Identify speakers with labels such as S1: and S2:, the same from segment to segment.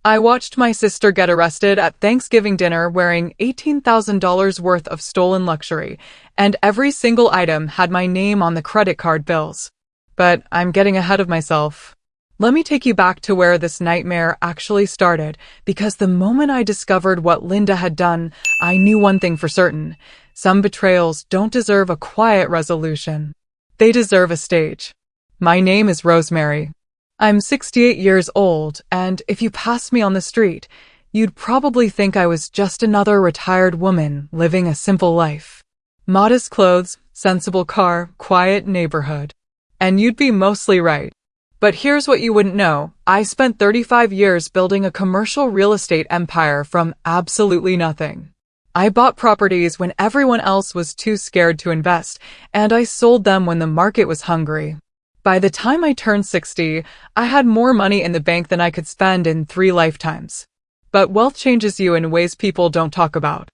S1: I watched my sister get arrested at Thanksgiving dinner wearing $18,000 worth of stolen luxury, and every single item had my name on the credit card bills. But I'm getting ahead of myself. Let me take you back to where this nightmare actually started, because the moment I discovered what Linda had done, I knew one thing for certain. Some betrayals don't deserve a quiet resolution. They deserve a stage. My name is Rosemary. I'm 68 years old, and if you passed me on the street, you'd probably think I was just another retired woman living a simple life. Modest clothes, sensible car, quiet neighborhood. And you'd be mostly right. But here's what you wouldn't know. I spent 35 years building a commercial real estate empire from absolutely nothing. I bought properties when everyone else was too scared to invest, and I sold them when the market was hungry. By the time I turned 60, I had more money in the bank than I could spend in 3 lifetimes. But wealth changes you in ways people don't talk about.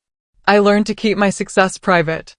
S1: I learned to keep my success private.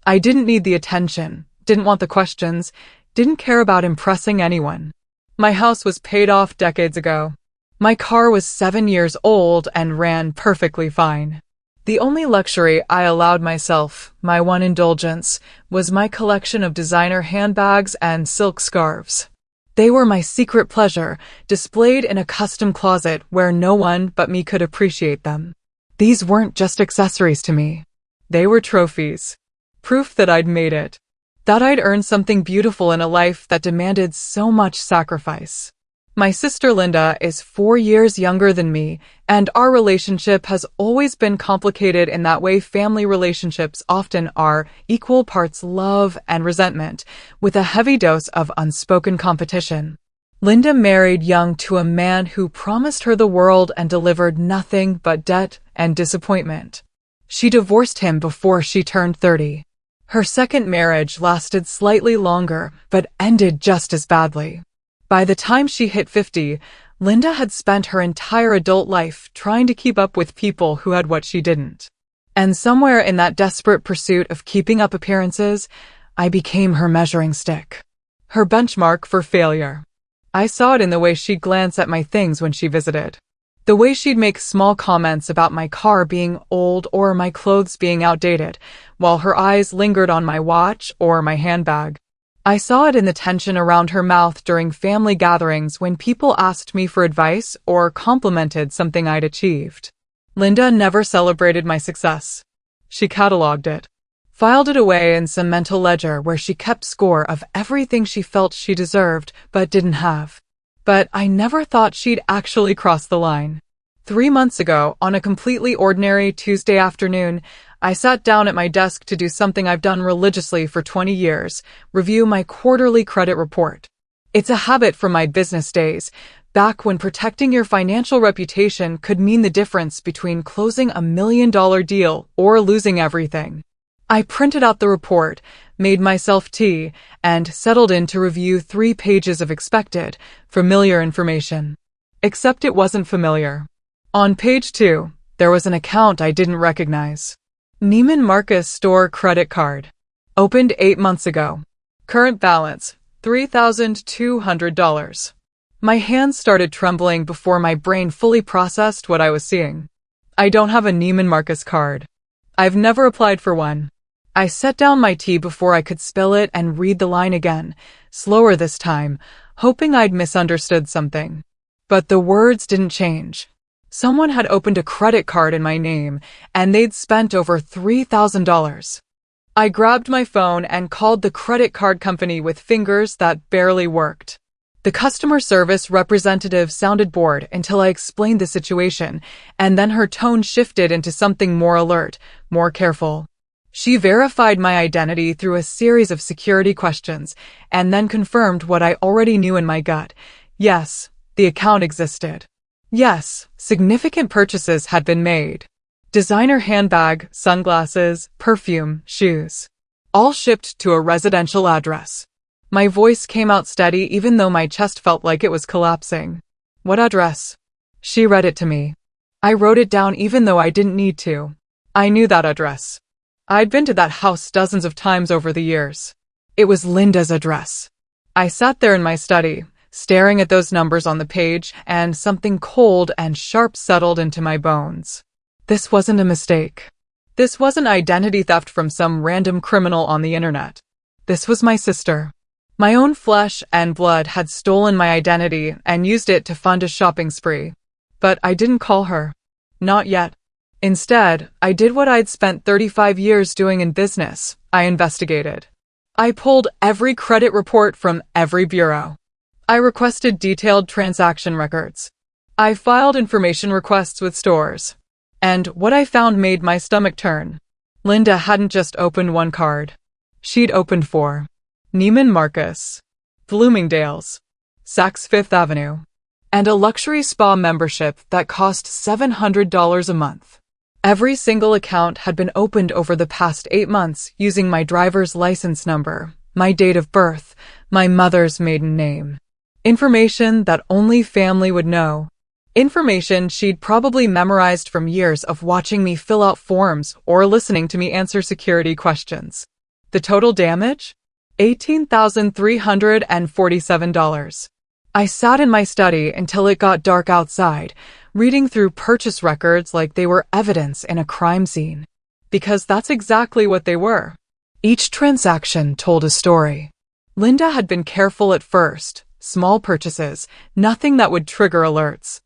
S1: I didn't need the attention, didn't want the questions, didn't care about impressing anyone. My house was paid off decades ago. My car was 7 years old and ran perfectly fine. The only luxury I allowed myself, my one indulgence, was my collection of designer handbags and silk scarves. They were my secret pleasure, displayed in a custom closet where no one but me could appreciate them. These weren't just accessories to me. They were trophies. Proof that I'd made it. That I'd earned something beautiful in a life that demanded so much sacrifice. My sister Linda is 4 years younger than me, and our relationship has always been complicated in that way family relationships often are, equal parts love and resentment, with a heavy dose of unspoken competition. Linda married young to a man who promised her the world and delivered nothing but debt and disappointment. She divorced him before she turned 30. Her second marriage lasted slightly longer, but ended just as badly. By the time she hit 50, Linda had spent her entire adult life trying to keep up with people who had what she didn't. And somewhere in that desperate pursuit of keeping up appearances, I became her measuring stick. Her benchmark for failure. I saw it in the way she'd glance at my things when she visited. The way she'd make small comments about my car being old or my clothes being outdated, while her eyes lingered on my watch or my handbag. I saw it in the tension around her mouth during family gatherings when people asked me for advice or complimented something I'd achieved. Linda never celebrated my success. She cataloged it, filed it away in some mental ledger where she kept score of everything she felt she deserved but didn't have. But I never thought she'd actually cross the line. 3 months ago, on a completely ordinary Tuesday afternoon, I sat down at my desk to do something I've done religiously for 20 years, review my quarterly credit report. It's a habit from my business days, back when protecting your financial reputation could mean the difference between closing $1 million deal or losing everything. I printed out the report, made myself tea, and settled in to review 3 pages of expected, familiar information. Except it wasn't familiar. On page 2, there was an account I didn't recognize. Neiman Marcus store credit card. Opened 8 months ago. Current balance, $3,200. My hands started trembling before my brain fully processed what I was seeing. I don't have a Neiman Marcus card. I've never applied for one. I set down my tea before I could spill it and read the line again, slower this time, hoping I'd misunderstood something. But the words didn't change. Someone had opened a credit card in my name, and they'd spent over $3,000. I grabbed my phone and called the credit card company with fingers that barely worked. The customer service representative sounded bored until I explained the situation, and then her tone shifted into something more alert, more careful. She verified my identity through a series of security questions, and then confirmed what I already knew in my gut. Yes, the account existed. Yes, significant purchases had been made. Designer handbag, sunglasses, perfume, shoes. All shipped to a residential address. My voice came out steady even though my chest felt like it was collapsing. What address? She read it to me. I wrote it down even though I didn't need to. I knew that address. I'd been to that house dozens of times over the years. It was Linda's address. I sat there in my study, staring at those numbers on the page, and something cold and sharp settled into my bones. This wasn't a mistake. This wasn't identity theft from some random criminal on the internet. This was my sister. My own flesh and blood had stolen my identity and used it to fund a shopping spree. But I didn't call her. Not yet. Instead, I did what I'd spent 35 years doing in business. I investigated. I pulled every credit report from every bureau. I requested detailed transaction records. I filed information requests with stores. And what I found made my stomach turn. Linda hadn't just opened one card. She'd opened 4. Neiman Marcus, Bloomingdale's, Saks Fifth Avenue, and a luxury spa membership that cost $700 a month. Every single account had been opened over the past 8 months using my driver's license number, my date of birth, my mother's maiden name. Information that only family would know. Information she'd probably memorized from years of watching me fill out forms or listening to me answer security questions. The total damage? $18,347. I sat in my study until it got dark outside, reading through purchase records like they were evidence in a crime scene. Because that's exactly what they were. Each transaction told a story. Linda had been careful at first, small purchases, nothing that would trigger alerts.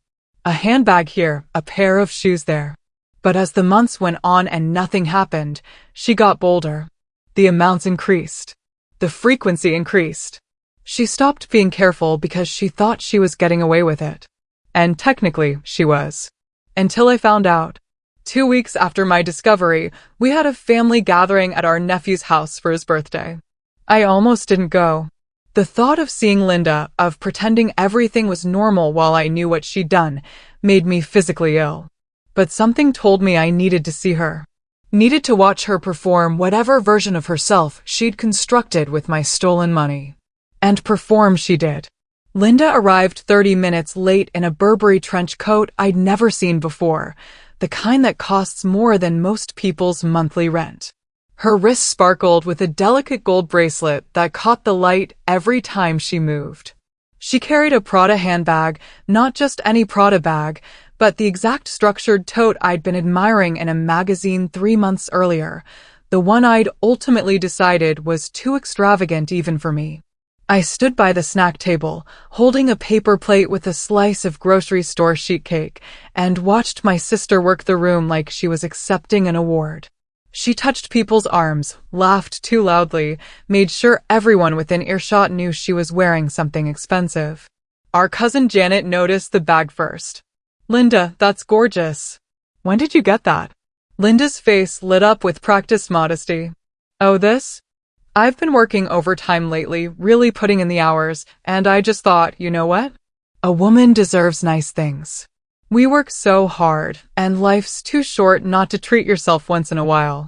S1: A handbag here, a pair of shoes there. But as the months went on and nothing happened, she got bolder. The amounts increased. The frequency increased. She stopped being careful because she thought she was getting away with it. And technically, she was. Until I found out. 2 weeks after my discovery, we had a family gathering at our nephew's house for his birthday. I almost didn't go. The thought of seeing Linda, of pretending everything was normal while I knew what she'd done, made me physically ill. But something told me I needed to see her. Needed to watch her perform whatever version of herself she'd constructed with my stolen money. And perform she did. Linda arrived 30 minutes late in a Burberry trench coat I'd never seen before, the kind that costs more than most people's monthly rent. Her wrist sparkled with a delicate gold bracelet that caught the light every time she moved. She carried a Prada handbag, not just any Prada bag, but the exact structured tote I'd been admiring in a magazine 3 months earlier, the one I'd ultimately decided was too extravagant even for me. I stood by the snack table, holding a paper plate with a slice of grocery store sheet cake, and watched my sister work the room like she was accepting an award. She touched people's arms, laughed too loudly, made sure everyone within earshot knew she was wearing something expensive. Our cousin Janet noticed the bag first. "Linda, that's gorgeous. When did you get that?" Linda's face lit up with practiced modesty. "Oh, this? I've been working overtime lately, really putting in the hours, and I just thought, you know what? A woman deserves nice things. We work so hard, and life's too short not to treat yourself once in a while."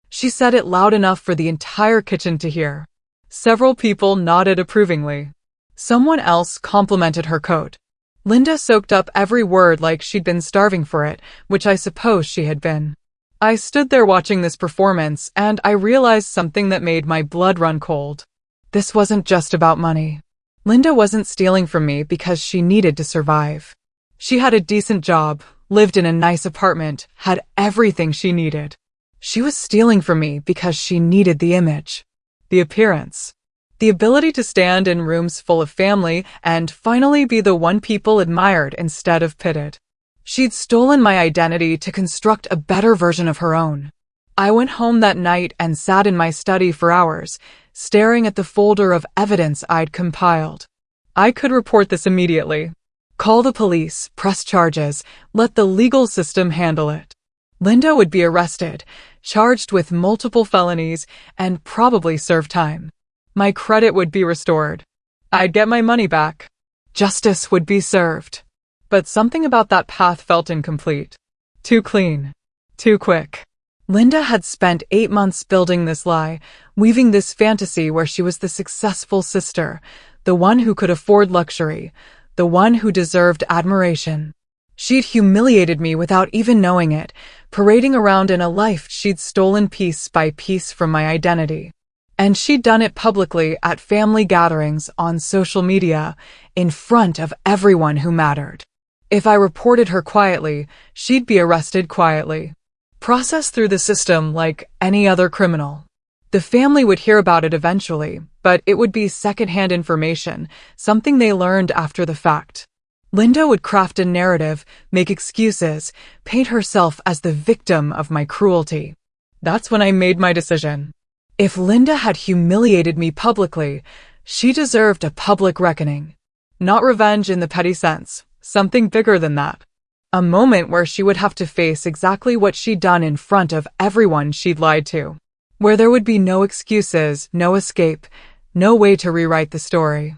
S1: She said it loud enough for the entire kitchen to hear. Several people nodded approvingly. Someone else complimented her coat. Linda soaked up every word like she'd been starving for it, which I suppose she had been. I stood there watching this performance, and I realized something that made my blood run cold. This wasn't just about money. Linda wasn't stealing from me because she needed to survive. She had a decent job, lived in a nice apartment, had everything she needed. She was stealing from me because she needed the image, the appearance, the ability to stand in rooms full of family and finally be the one people admired instead of pitted. She'd stolen my identity to construct a better version of her own. I went home that night and sat in my study for hours, staring at the folder of evidence I'd compiled. I could report this immediately. Call the police, press charges, let the legal system handle it. Linda would be arrested, charged with multiple felonies, and probably serve time. My credit would be restored. I'd get my money back. Justice would be served. But something about that path felt incomplete. Too clean. Too quick. Linda had spent 8 months building this lie, weaving this fantasy where she was the successful sister, the one who could afford luxury, the one who deserved admiration. She'd humiliated me without even knowing it, parading around in a life she'd stolen piece by piece from my identity. And she'd done it publicly at family gatherings, on social media, in front of everyone who mattered. If I reported her quietly, she'd be arrested quietly, processed through the system like any other criminal. The family would hear about it eventually, but it would be secondhand information, something they learned after the fact. Linda would craft a narrative, make excuses, paint herself as the victim of my cruelty. That's when I made my decision. If Linda had humiliated me publicly, she deserved a public reckoning. Not revenge in the petty sense, something bigger than that. A moment where she would have to face exactly what she'd done in front of everyone she'd lied to. Where there would be no excuses, no escape, no way to rewrite the story.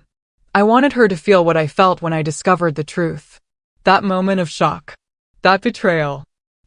S1: I wanted her to feel what I felt when I discovered the truth. That moment of shock. That betrayal.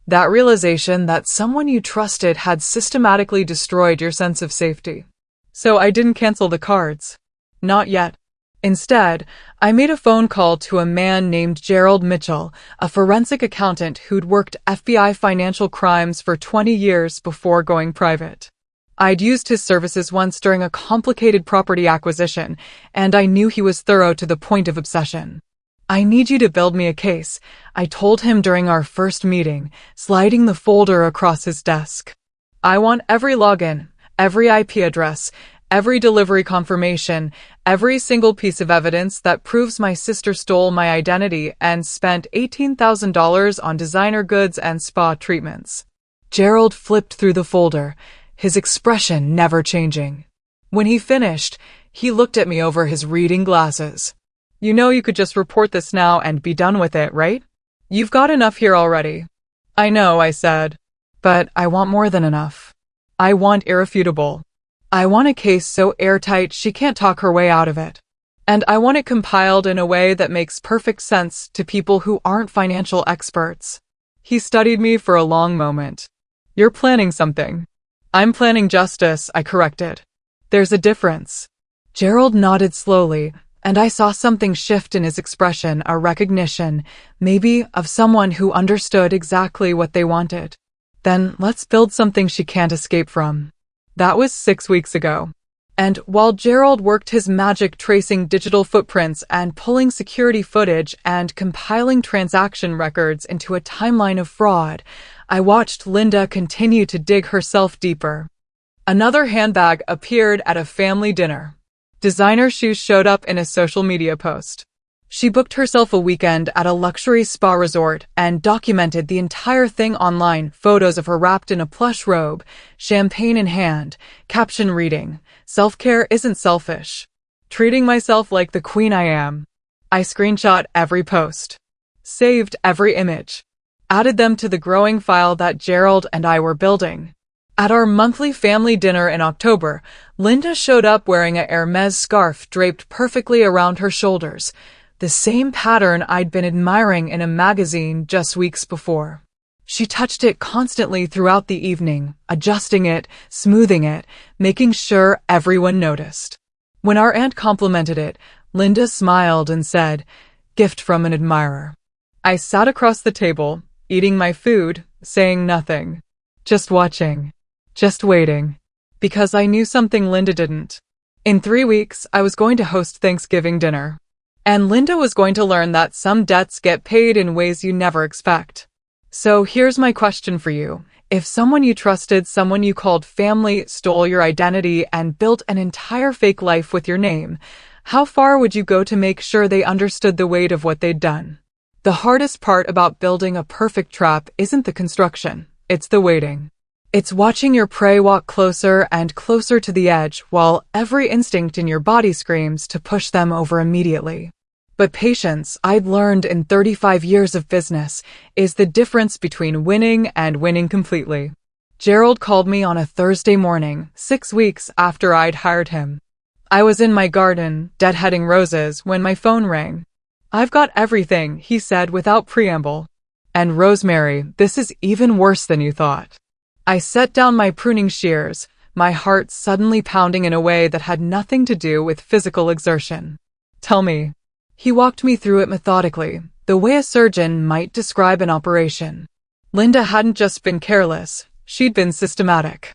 S1: That realization that someone you trusted had systematically destroyed your sense of safety. So I didn't cancel the cards. Not yet. Instead, I made a phone call to a man named Gerald Mitchell, a forensic accountant who'd worked FBI financial crimes for 20 years before going private. I'd used his services once during a complicated property acquisition, and I knew he was thorough to the point of obsession. "I need you to build me a case," I told him during our first meeting, sliding the folder across his desk. "I want every login, every IP address, every delivery confirmation, every single piece of evidence that proves my sister stole my identity and spent $18,000 on designer goods and spa treatments." Gerald flipped through the folder, his expression never changing. When he finished, he looked at me over his reading glasses. "You know you could just report this now and be done with it, right? You've got enough here already." "I know," I said. "But I want more than enough. I want irrefutable. I want a case so airtight she can't talk her way out of it. And I want it compiled in a way that makes perfect sense to people who aren't financial experts." He studied me for a long moment. "You're planning something." "I'm planning justice," I corrected. "There's a difference." Gerald nodded slowly, and I saw something shift in his expression, a recognition, maybe, of someone who understood exactly what they wanted. "Then let's build something she can't escape from." That was 6 weeks ago. And while Gerald worked his magic tracing digital footprints and pulling security footage and compiling transaction records into a timeline of fraud, I watched Linda continue to dig herself deeper. Another handbag appeared at a family dinner. Designer shoes showed up in a social media post. She booked herself a weekend at a luxury spa resort and documented the entire thing online, photos of her wrapped in a plush robe, champagne in hand, caption reading, "Self-care isn't selfish. Treating myself like the queen I am." I screenshot every post, saved every image, added them to the growing file that Gerald and I were building. At our monthly family dinner in October, Linda showed up wearing a Hermes scarf draped perfectly around her shoulders, the same pattern I'd been admiring in a magazine just weeks before. She touched it constantly throughout the evening, adjusting it, smoothing it, making sure everyone noticed. When our aunt complimented it, Linda smiled and said, "Gift from an admirer." I sat across the table, eating my food, saying nothing. Just watching. Just waiting. Because I knew something Linda didn't. In 3 weeks, I was going to host Thanksgiving dinner. And Linda was going to learn that some debts get paid in ways you never expect. So here's my question for you. If someone you trusted, someone you called family, stole your identity and built an entire fake life with your name, how far would you go to make sure they understood the weight of what they'd done? The hardest part about building a perfect trap isn't the construction, it's the waiting. It's watching your prey walk closer and closer to the edge while every instinct in your body screams to push them over immediately. But patience, I'd learned in 35 years of business, is the difference between winning and winning completely. Gerald called me on a Thursday morning, 6 weeks after I'd hired him. I was in my garden, deadheading roses, when my phone rang. "I've got everything," he said without preamble. "And Rosemary, this is even worse than you thought." I set down my pruning shears, my heart suddenly pounding in a way that had nothing to do with physical exertion. "Tell me." He walked me through it methodically, the way a surgeon might describe an operation. Linda hadn't just been careless, she'd been systematic.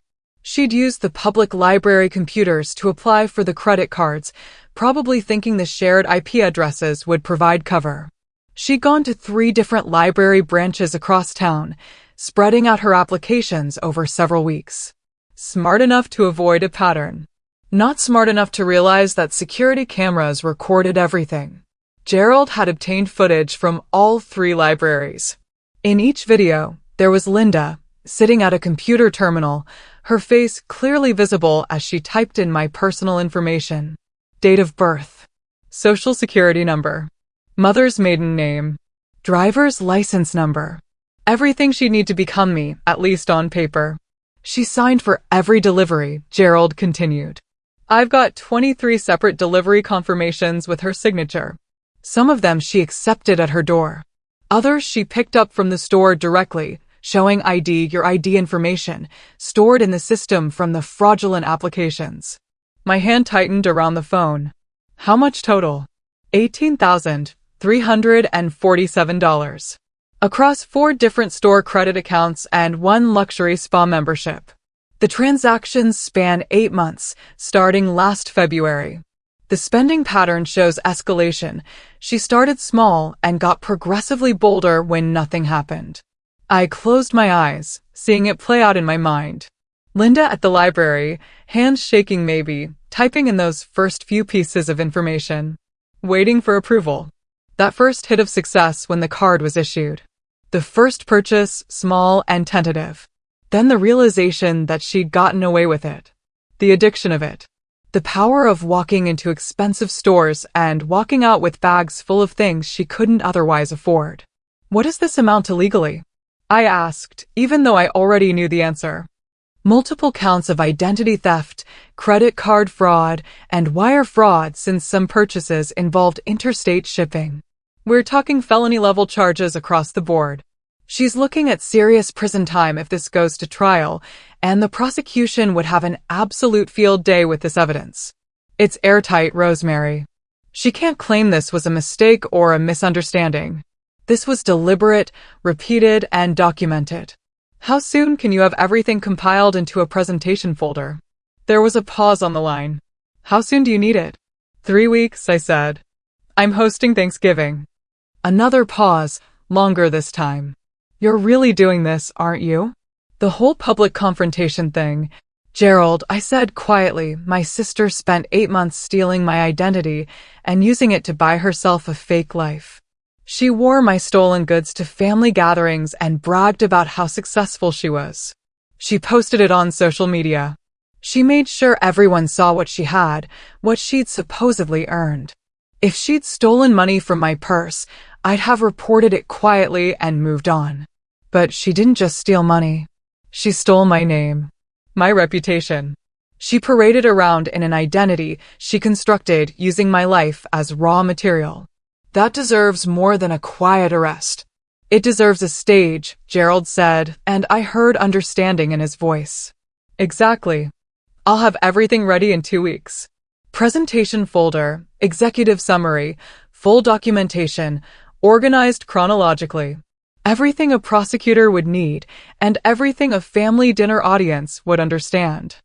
S1: She'd used the public library computers to apply for the credit cards, probably thinking the shared IP addresses would provide cover. She'd gone to 3 different library branches across town, spreading out her applications over several weeks. Smart enough to avoid a pattern. Not smart enough to realize that security cameras recorded everything. Gerald had obtained footage from all 3 libraries. In each video, there was Linda, sitting at a computer terminal, her face clearly visible as she typed in my personal information. Date of birth, social security number, mother's maiden name, driver's license number. Everything she'd need to become me, at least on paper. She signed for every delivery, Gerald continued. I've got 23 separate delivery confirmations with her signature. Some of them she accepted at her door. Others she picked up from the store directly, showing your ID information, stored in the system from the fraudulent applications. My hand tightened around the phone. How much total? $18,347. Across 4 different store credit accounts and 1 luxury spa membership. The transactions span 8 months, starting last February. The spending pattern shows escalation. She started small and got progressively bolder when nothing happened. I closed my eyes, seeing it play out in my mind. Linda at the library, hands shaking maybe, typing in those first few pieces of information. Waiting for approval. That first hit of success when the card was issued. The first purchase, small and tentative. Then the realization that she'd gotten away with it. The addiction of it. The power of walking into expensive stores and walking out with bags full of things she couldn't otherwise afford. What does this amount to legally? I asked, even though I already knew the answer. Multiple counts of identity theft, credit card fraud, and wire fraud since some purchases involved interstate shipping. We're talking felony-level charges across the board. She's looking at serious prison time if this goes to trial, and the prosecution would have an absolute field day with this evidence. It's airtight, Rosemary. She can't claim this was a mistake or a misunderstanding. This was deliberate, repeated, and documented. How soon can you have everything compiled into a presentation folder? There was a pause on the line. How soon do you need it? 3 weeks, I said. I'm hosting Thanksgiving. Another pause, longer this time. You're really doing this, aren't you? The whole public confrontation thing. Gerald, I said quietly, my sister spent 8 months stealing my identity and using it to buy herself a fake life. She wore my stolen goods to family gatherings and bragged about how successful she was. She posted it on social media. She made sure everyone saw what she had, what she'd supposedly earned. If she'd stolen money from my purse, I'd have reported it quietly and moved on. But she didn't just steal money. She stole my name, my reputation. She paraded around in an identity she constructed using my life as raw material. That deserves more than a quiet arrest. It deserves a stage, Gerald said, and I heard understanding in his voice. Exactly. I'll have everything ready in 2 weeks. Presentation folder, executive summary, full documentation, organized chronologically. Everything a prosecutor would need, and everything a family dinner audience would understand.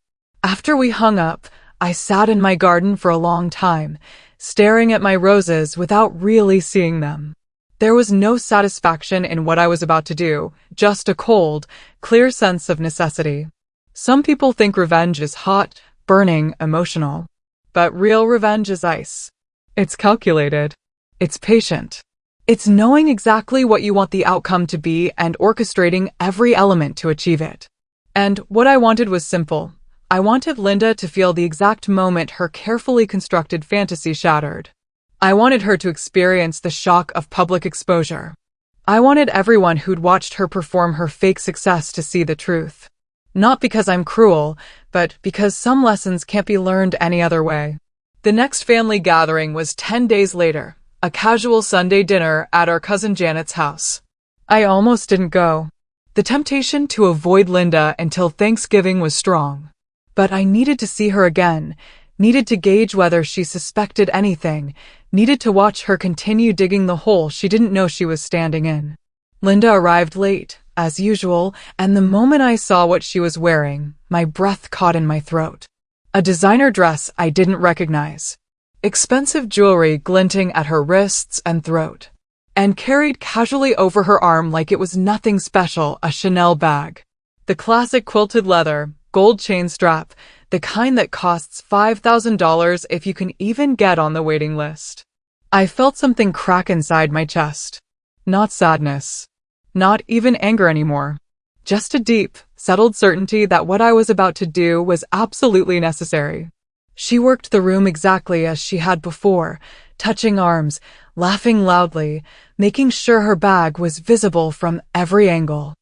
S1: After we hung up, I sat in my garden for a long time, staring at my roses without really seeing them. There was no satisfaction in what I was about to do, just a cold, clear sense of necessity. Some people think revenge is hot, burning, emotional. But real revenge is ice. It's calculated. It's patient. It's knowing exactly what you want the outcome to be and orchestrating every element to achieve it. And what I wanted was simple. I wanted Linda to feel the exact moment her carefully constructed fantasy shattered. I wanted her to experience the shock of public exposure. I wanted everyone who'd watched her perform her fake success to see the truth. Not because I'm cruel, but because some lessons can't be learned any other way. The next family gathering was 10 days later, a casual Sunday dinner at our cousin Janet's house. I almost didn't go. The temptation to avoid Linda until Thanksgiving was strong. But I needed to see her again, needed to gauge whether she suspected anything, needed to watch her continue digging the hole she didn't know she was standing in. Linda arrived late, as usual, and the moment I saw what she was wearing, my breath caught in my throat. A designer dress I didn't recognize. Expensive jewelry glinting at her wrists and throat. And carried casually over her arm like it was nothing special, a Chanel bag. The classic quilted leather, gold chain strap, the kind that costs $5,000 if you can even get on the waiting list. I felt something crack inside my chest. Not sadness. Not even anger anymore. Just a deep, settled certainty that what I was about to do was absolutely necessary. She worked the room exactly as she had before, touching arms, laughing loudly, making sure her bag was visible from every angle.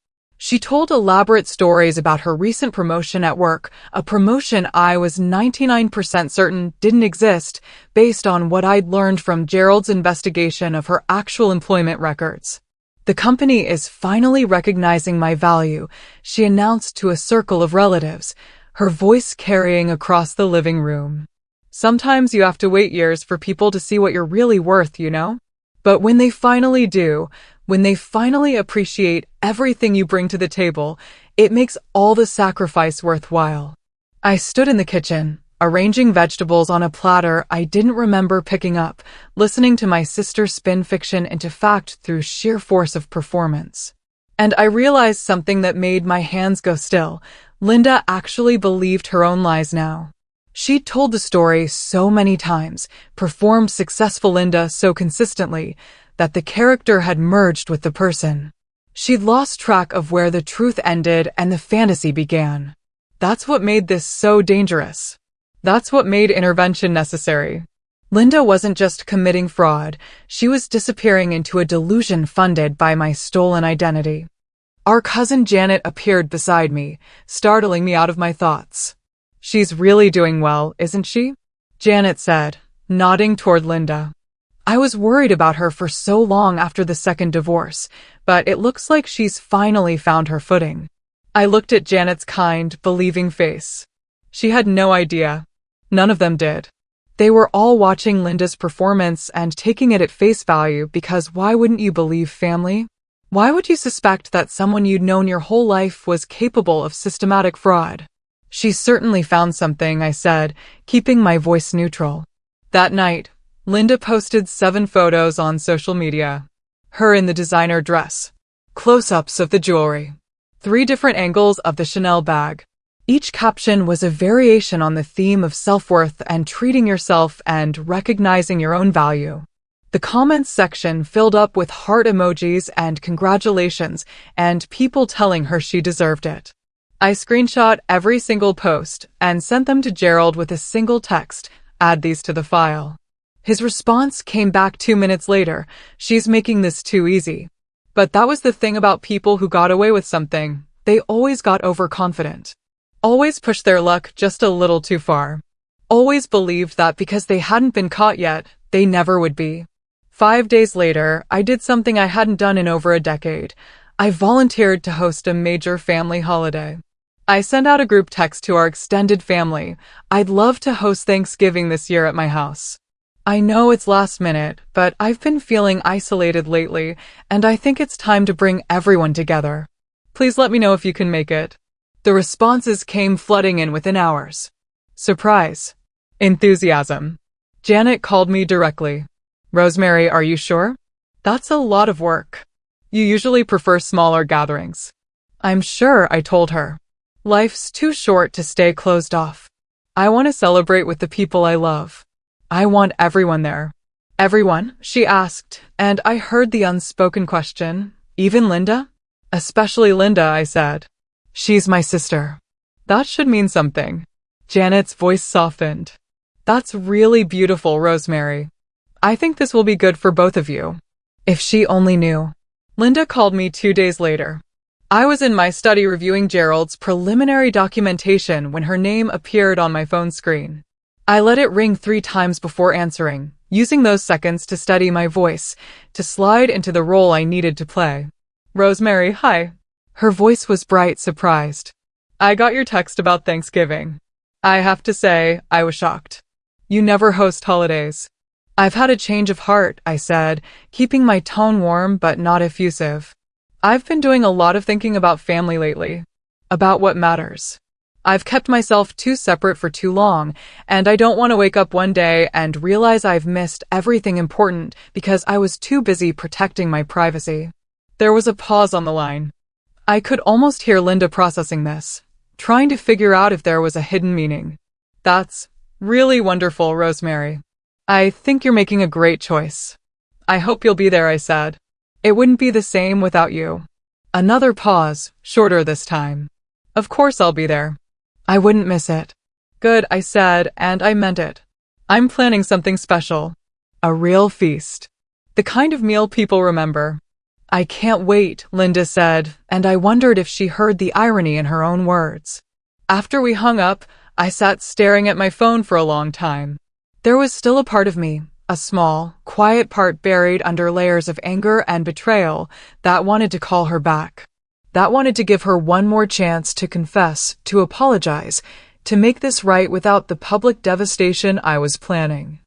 S1: She told elaborate stories about her recent promotion at work, a promotion I was 99% certain didn't exist, based on what I'd learned from Gerald's investigation of her actual employment records. The company is finally recognizing my value, she announced to a circle of relatives, her voice carrying across the living room. Sometimes you have to wait years for people to see what you're really worth, you know? But when they finally do, when they finally appreciate everything you bring to the table, it makes all the sacrifice worthwhile. I stood in the kitchen, arranging vegetables on a platter I didn't remember picking up, listening to my sister spin fiction into fact through sheer force of performance. And I realized something that made my hands go still. Linda actually believed her own lies now. She'd told the story so many times, performed successful Linda so consistently, that the character had merged with the person. She'd lost track of where the truth ended and the fantasy began. That's what made this so dangerous. That's what made intervention necessary. Linda wasn't just committing fraud, she was disappearing into a delusion funded by my stolen identity. Our cousin Janet appeared beside me, startling me out of my thoughts. "She's really doing well, isn't she?" Janet said, nodding toward Linda. I was worried about her for so long after the second divorce, but it looks like she's finally found her footing. I looked at Janet's kind, believing face. She had no idea. None of them did. They were all watching Linda's performance and taking it at face value because why wouldn't you believe family? Why would you suspect that someone you'd known your whole life was capable of systematic fraud? "She's certainly found something," I said, keeping my voice neutral. That night, Linda posted 7 photos on social media. Her in the designer dress. Close-ups of the jewelry. 3 different angles of the Chanel bag. Each caption was a variation on the theme of self-worth and treating yourself and recognizing your own value. The comments section filled up with heart emojis and congratulations and people telling her she deserved it. I screenshot every single post and sent them to Gerald with a single text, "Add these to the file." His response came back 2 minutes later, "She's making this too easy." But that was the thing about people who got away with something. They always got overconfident. Always pushed their luck just a little too far. Always believed that because they hadn't been caught yet, they never would be. 5 days later, I did something I hadn't done in over a decade. I volunteered to host a major family holiday. I sent out a group text to our extended family. "I'd love to host Thanksgiving this year at my house. I know it's last minute, but I've been feeling isolated lately, and I think it's time to bring everyone together. Please let me know if you can make it." The responses came flooding in within hours. Surprise. Enthusiasm. Janet called me directly. "Rosemary, are you sure? That's a lot of work. You usually prefer smaller gatherings." "I'm sure," I told her. "Life's too short to stay closed off. I want to celebrate with the people I love. I want everyone there." "Everyone?" she asked, and I heard the unspoken question, "Even Linda?" "Especially Linda," I said. "She's my sister." "That should mean something." Janet's voice softened. "That's really beautiful, Rosemary. I think this will be good for both of you." If she only knew. Linda called me 2 days later. I was in my study reviewing Gerald's preliminary documentation when her name appeared on my phone screen. I let it ring 3 times before answering, using those seconds to steady my voice, to slide into the role I needed to play. "Rosemary, hi." Her voice was bright, surprised. "I got your text about Thanksgiving. I have to say, I was shocked. You never host holidays." "I've had a change of heart," I said, keeping my tone warm but not effusive. I've been doing a lot of thinking about family lately, about what matters. I've kept myself too separate for too long, and I don't want to wake up one day and realize I've missed everything important because I was too busy protecting my privacy. There was a pause on the line. I could almost hear Linda processing this, trying to figure out if there was a hidden meaning. That's really wonderful, Rosemary. I think you're making a great choice. I hope you'll be there, I said. It wouldn't be the same without you. Another pause, shorter this time. Of course I'll be there. I wouldn't miss it. Good, I said, and I meant it. I'm planning something special. A real feast. The kind of meal people remember. I can't wait, Linda said, and I wondered if she heard the irony in her own words. After we hung up, I sat staring at my phone for a long time. There was still a part of me, a small, quiet part buried under layers of anger and betrayal, that wanted to call her back. That wanted to give her one more chance to confess, to apologize, to make this right without the public devastation I was planning.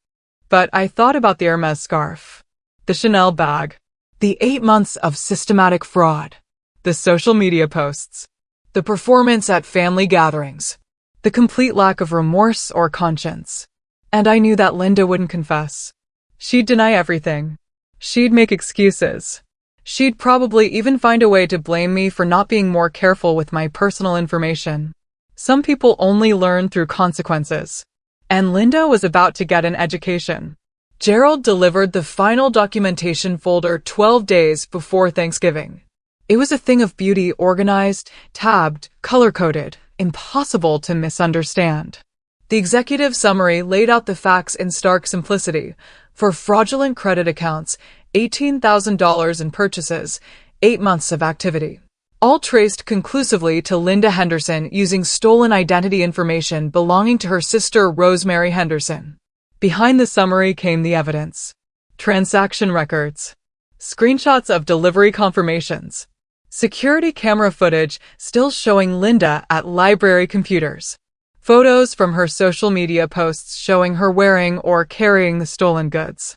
S1: But I thought about the Hermes scarf, the Chanel bag, the 8 months of systematic fraud, the social media posts, the performance at family gatherings, the complete lack of remorse or conscience. And I knew that Linda wouldn't confess. She'd deny everything. She'd make excuses. She'd probably even find a way to blame me for not being more careful with my personal information. Some people only learn through consequences. And Linda was about to get an education. Gerald delivered the final documentation folder 12 days before Thanksgiving. It was a thing of beauty, organized, tabbed, color-coded, impossible to misunderstand. The executive summary laid out the facts in stark simplicity. For fraudulent credit accounts, $18,000 in purchases, 8 months of activity. All traced conclusively to Linda Henderson using stolen identity information belonging to her sister Rosemary Henderson. Behind the summary came the evidence. Transaction records. Screenshots of delivery confirmations. Security camera footage still showing Linda at library computers. Photos from her social media posts showing her wearing or carrying the stolen goods.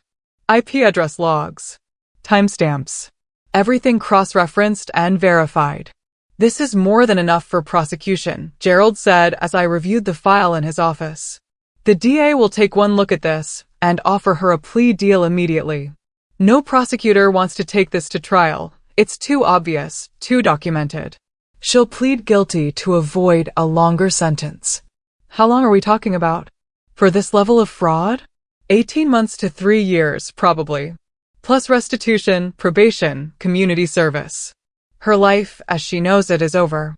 S1: IP address logs. Timestamps. Everything cross-referenced and verified. This is more than enough for prosecution, Gerald said as I reviewed the file in his office. The DA will take one look at this and offer her a plea deal immediately. No prosecutor wants to take this to trial. It's too obvious, too documented. She'll plead guilty to avoid a longer sentence. How long are we talking about? For this level of fraud? 18 months to 3 years, probably. Plus restitution, probation, community service. Her life, as she knows it, is over.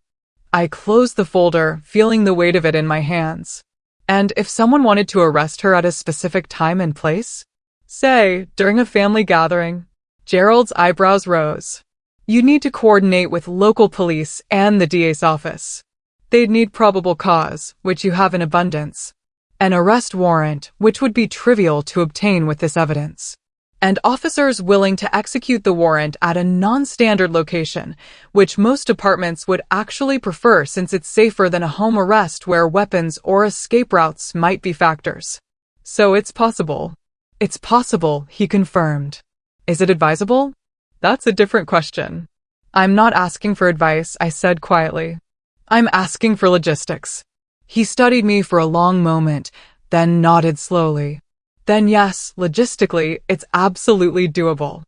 S1: I closed the folder, feeling the weight of it in my hands. And if someone wanted to arrest her at a specific time and place? Say, during a family gathering? Gerald's eyebrows rose. You'd need to coordinate with local police and the DA's office. They'd need probable cause, which you have in abundance. An arrest warrant, which would be trivial to obtain with this evidence. And officers willing to execute the warrant at a non-standard location, which most departments would actually prefer since it's safer than a home arrest where weapons or escape routes might be factors. So it's possible. It's possible, he confirmed. Is it advisable? That's a different question. I'm not asking for advice, I said quietly. I'm asking for logistics. He studied me for a long moment, then nodded slowly. Then yes, logistically, it's absolutely doable.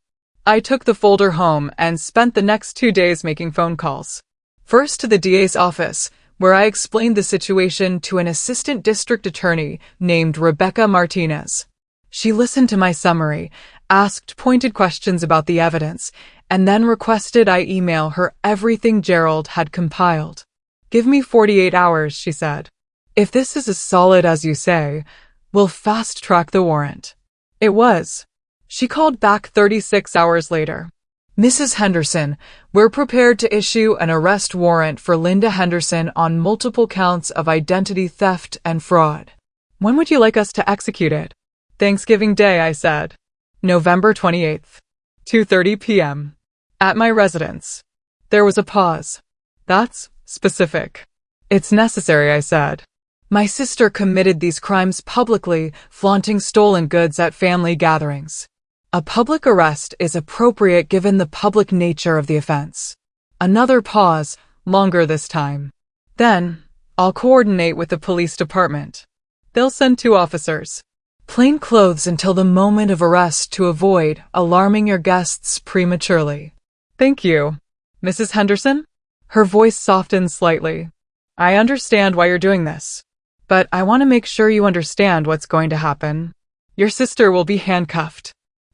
S1: I took the folder home and spent the next 2 days making phone calls. First to the DA's office, where I explained the situation to an assistant district attorney named Rebecca Martinez. She listened to my summary, asked pointed questions about the evidence, and then requested I email her everything Gerald had compiled. Give me 48 hours, she said. If this is as solid as you say, we'll fast-track the warrant. It was. She called back 36 hours later. Mrs. Henderson, we're prepared to issue an arrest warrant for Linda Henderson on multiple counts of identity theft and fraud. When would you like us to execute it? Thanksgiving Day, I said. November 28th. 2:30 p.m. At my residence. There was a pause. That's specific. It's necessary, I said. My sister committed these crimes publicly, flaunting stolen goods at family gatherings. A public arrest is appropriate given the public nature of the offense. Another pause, longer this time. Then, I'll coordinate with the police department. They'll send 2 officers. Plain clothes until the moment of arrest to avoid alarming your guests prematurely. Thank you. Mrs. Henderson? Her voice softened slightly. I understand why you're doing this. But I want to make sure you understand what's going to happen. Your sister will be handcuffed.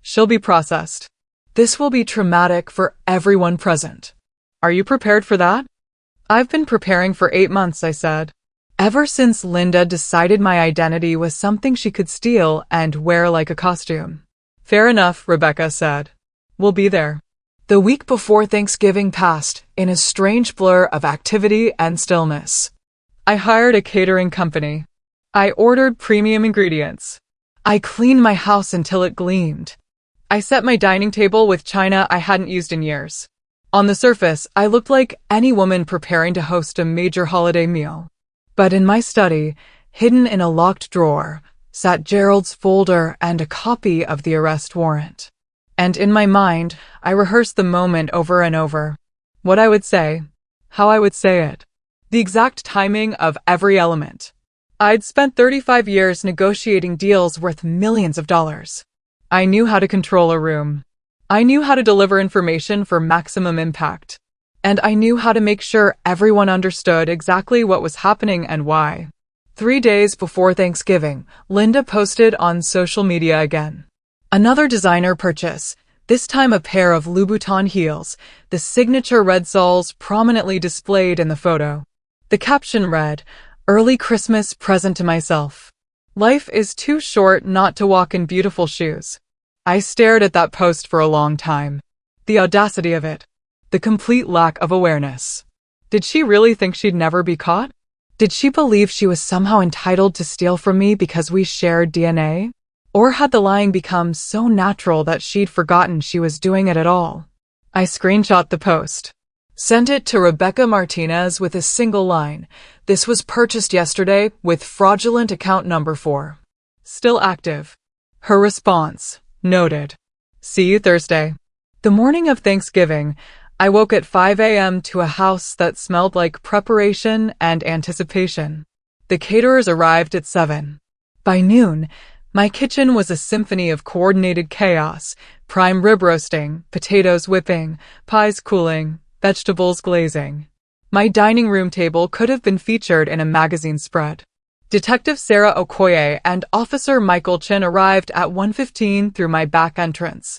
S1: She'll be processed. This will be traumatic for everyone present. Are you prepared for that? I've been preparing for 8 months, I said. Ever since Linda decided my identity was something she could steal and wear like a costume. Fair enough, Rebecca said. We'll be there. The week before Thanksgiving passed in a strange blur of activity and stillness. I hired a catering company. I ordered premium ingredients. I cleaned my house until it gleamed. I set my dining table with china I hadn't used in years. On the surface, I looked like any woman preparing to host a major holiday meal. But in my study, hidden in a locked drawer, sat Gerald's folder and a copy of the arrest warrant. And in my mind, I rehearsed the moment over and over. What I would say, how I would say it, the exact timing of every element. I'd spent 35 years negotiating deals worth millions of dollars. I knew how to control a room. I knew how to deliver information for maximum impact. And I knew how to make sure everyone understood exactly what was happening and why. 3 days before Thanksgiving, Linda posted on social media again. Another designer purchase, this time a pair of Louboutin heels, the signature red soles prominently displayed in the photo. The caption read, "Early Christmas present to myself. Life is too short not to walk in beautiful shoes." I stared at that post for a long time. The audacity of it. The complete lack of awareness. Did she really think she'd never be caught? Did she believe she was somehow entitled to steal from me because we shared DNA? Or had the lying become so natural that she'd forgotten she was doing it at all? I screenshot the post. Sent it to Rebecca Martinez with a single line. This was purchased yesterday with fraudulent account number 4. Still active. Her response, noted. See you Thursday. The morning of Thanksgiving, I woke at 5 a.m. to a house that smelled like preparation and anticipation. The caterers arrived at 7. By noon, my kitchen was a symphony of coordinated chaos, prime rib roasting, potatoes whipping, pies cooling, vegetables glazing. My dining room table could have been featured in a magazine spread. Detective Sarah Okoye and Officer Michael Chin arrived at 1:15 through my back entrance.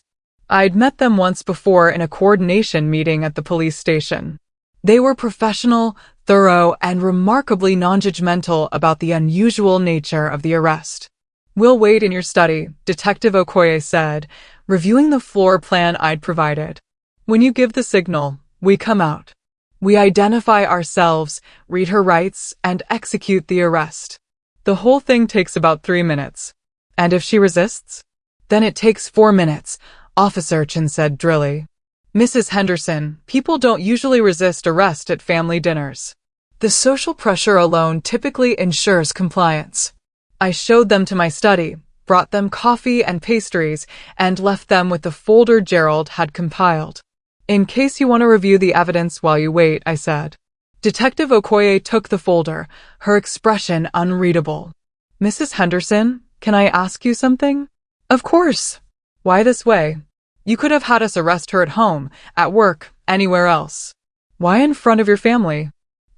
S1: I'd met them once before in a coordination meeting at the police station. They were professional, thorough, and remarkably non-judgmental about the unusual nature of the arrest. We'll wait in your study, Detective Okoye said, reviewing the floor plan I'd provided. When you give the signal, we come out. We identify ourselves, read her rights, and execute the arrest. The whole thing takes about 3 minutes. And if she resists? Then it takes 4 minutes, Officer Chin said drily. Mrs. Henderson, people don't usually resist arrest at family dinners. The social pressure alone typically ensures compliance. I showed them to my study, brought them coffee and pastries, and left them with the folder Gerald had compiled. In case you want to review the evidence while you wait, I said. Detective Okoye took the folder, her expression unreadable. Mrs. Henderson, can I ask you something? Of course. Why this way? You could have had us arrest her at home, at work, anywhere else. Why in front of your family?